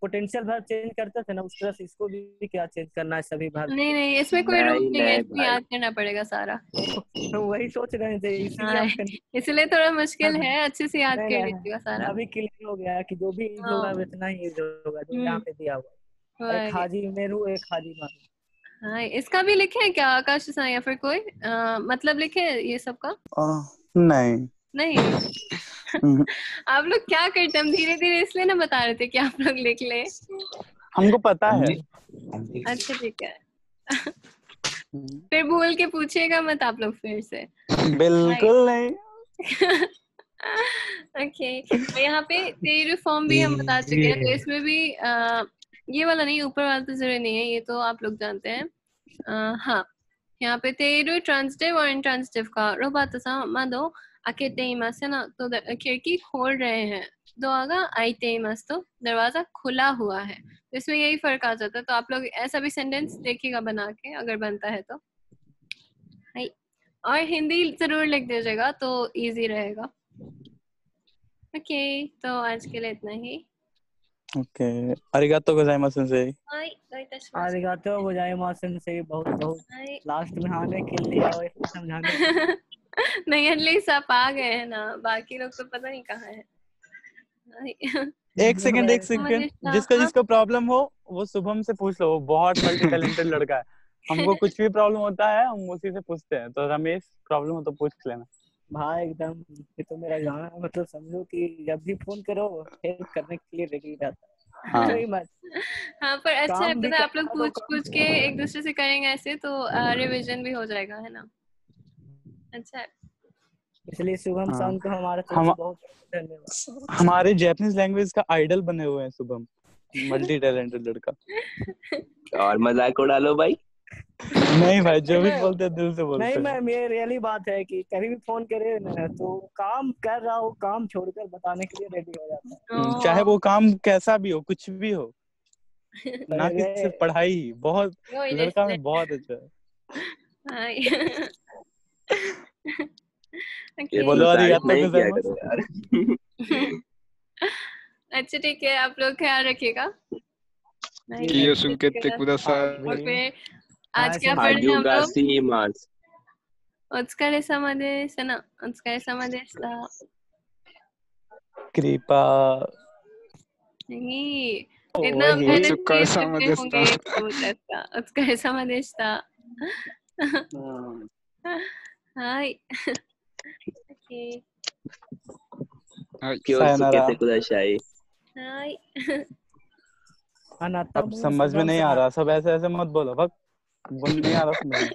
पोटेंशियल वर्ब चेंज करते थे ना, उस तरह से इसको भी क्या चेंज करना है सभी वर्ब।
नहीं इसमें कोई रूल नहीं है, इसमें
भाई।
याद करना पड़ेगा सारा।
तो वही सोच रहे थे, इसीलिए
इसलिए थोड़ा मुश्किल है, अच्छे से याद कर लीजिएगा सारा।
अभी क्लियर हो गया कि जो भी यूज होगा इतना ही यूज होगा जो यहाँ पे दिया हुआ। एक हाजी मेरू, एक हाजी मारू।
हाँ, इसका भी लिखे क्या आकाश सा, या फिर कोई मतलब लिखे ये सब का?
नहीं
आप लोग क्या करते हैं? हम धीरे धीरे इसलिए ना बता रहे थे कि आप लोग लिख ले,
हमको पता है।
अच्छा ठीक है। फिर भूल के पूछिएगा मत आप लोग फिर से।
बिल्कुल नहीं।
ओके, तो यहाँ पे तेरु फॉर्म भी हम बता चुके हैं, तो इसमें भी ये वाला नहीं, ऊपर वाला तो जरूरी नहीं है, ये तो आप लोग जानते हैं। हाँ, यहाँ पे तेरु ट्रांसिटिव और इंट्रांसिटिव का रोबाता मादो आकेते इमास है ना, तो खिड़की खोल रहे हैं। दो आगा आईते इमास, तो दरवाजा खुला हुआ है। तो इसमें यही फर्क आ जाता है। तो आप लोग ऐसा भी सेंटेंस देखिएगा बना के, अगर बनता है तो। और हिंदी जरूर लिख दीजिएगा तो इजी रहेगा। ओके, तो आज के लिए इतना ही।
ओके, अरिगातो गोजाइमासु सेंसेई।
अरिगातो गोजाइमासु सेंसेई, बहुत बहुत लास्ट में आने के लिए और समझाने
नहीं, एटलीस्ट आप आ गए हैं ना, बाकी लोग तो पता नहीं कहाँ है।
एक सेकंड, जिसका प्रॉब्लम हो वो शुभम से पूछ लो, वो बहुत मल्टी टैलेंटेड लड़का है। हमको कुछ भी प्रॉब्लम होता है हम उसी से पूछते हैं। तो रमेश, प्रॉब्लम हो तो पूछ लेना
भाई। एकदम, ये तो मेरा जाना, मतलब समझो कि जब भी फोन करो हेल्प करने के लिए रेडी रहता है।
हाँ, पर अच्छा है पता है, आप लोग पूछ के एक दूसरे से करेंगे ऐसे, तो रिवीजन भी हो जाएगा, है ना। अच्छा है,
इसलिए शुभम सान को हमारा तरफ बहुत धन्यवाद।
हमारे जापानीज लैंग्वेज का आइडल बने हुए हैं शुभम, मल्टी टैलेंटेड लड़का।
और मजाक उड़ा लो भाई।
नहीं भाई, जो भी बोलते हैं दिल से बोलते हैं।
नहीं, मैं रियली बात है कि कभी भी फोन करे ना, तो काम कर रहा हो, काम छोड़कर बताने के लिए रेडी हो जाता है।
चाहे वो काम कैसा भी हो, कुछ भी हो, ना कि सिर्फ पढ़ाई ही। बहुत लड़का में बहुत अच्छा है।
ये
बोलो अरिगातो
गोजाइमासु।
अच्छा ठीक है, आप लोग ख्याल रखिएगा।
और
फिर आज क्या पढ़े हम लोग? ओत्सुकारे सामा देशु ना, ओत्सुकारे सामा देशिता।
कृपा
नहीं, इतना मेहनत किए होंगे, ओत्सुकारे सामा देशिता। हाय, ओके,
क्यों कुदाशाई।
हाय।
अब समझ में नहीं आ रहा, सब ऐसे ऐसे मत बोलो, भग बोल नहीं आ रहा समझ में।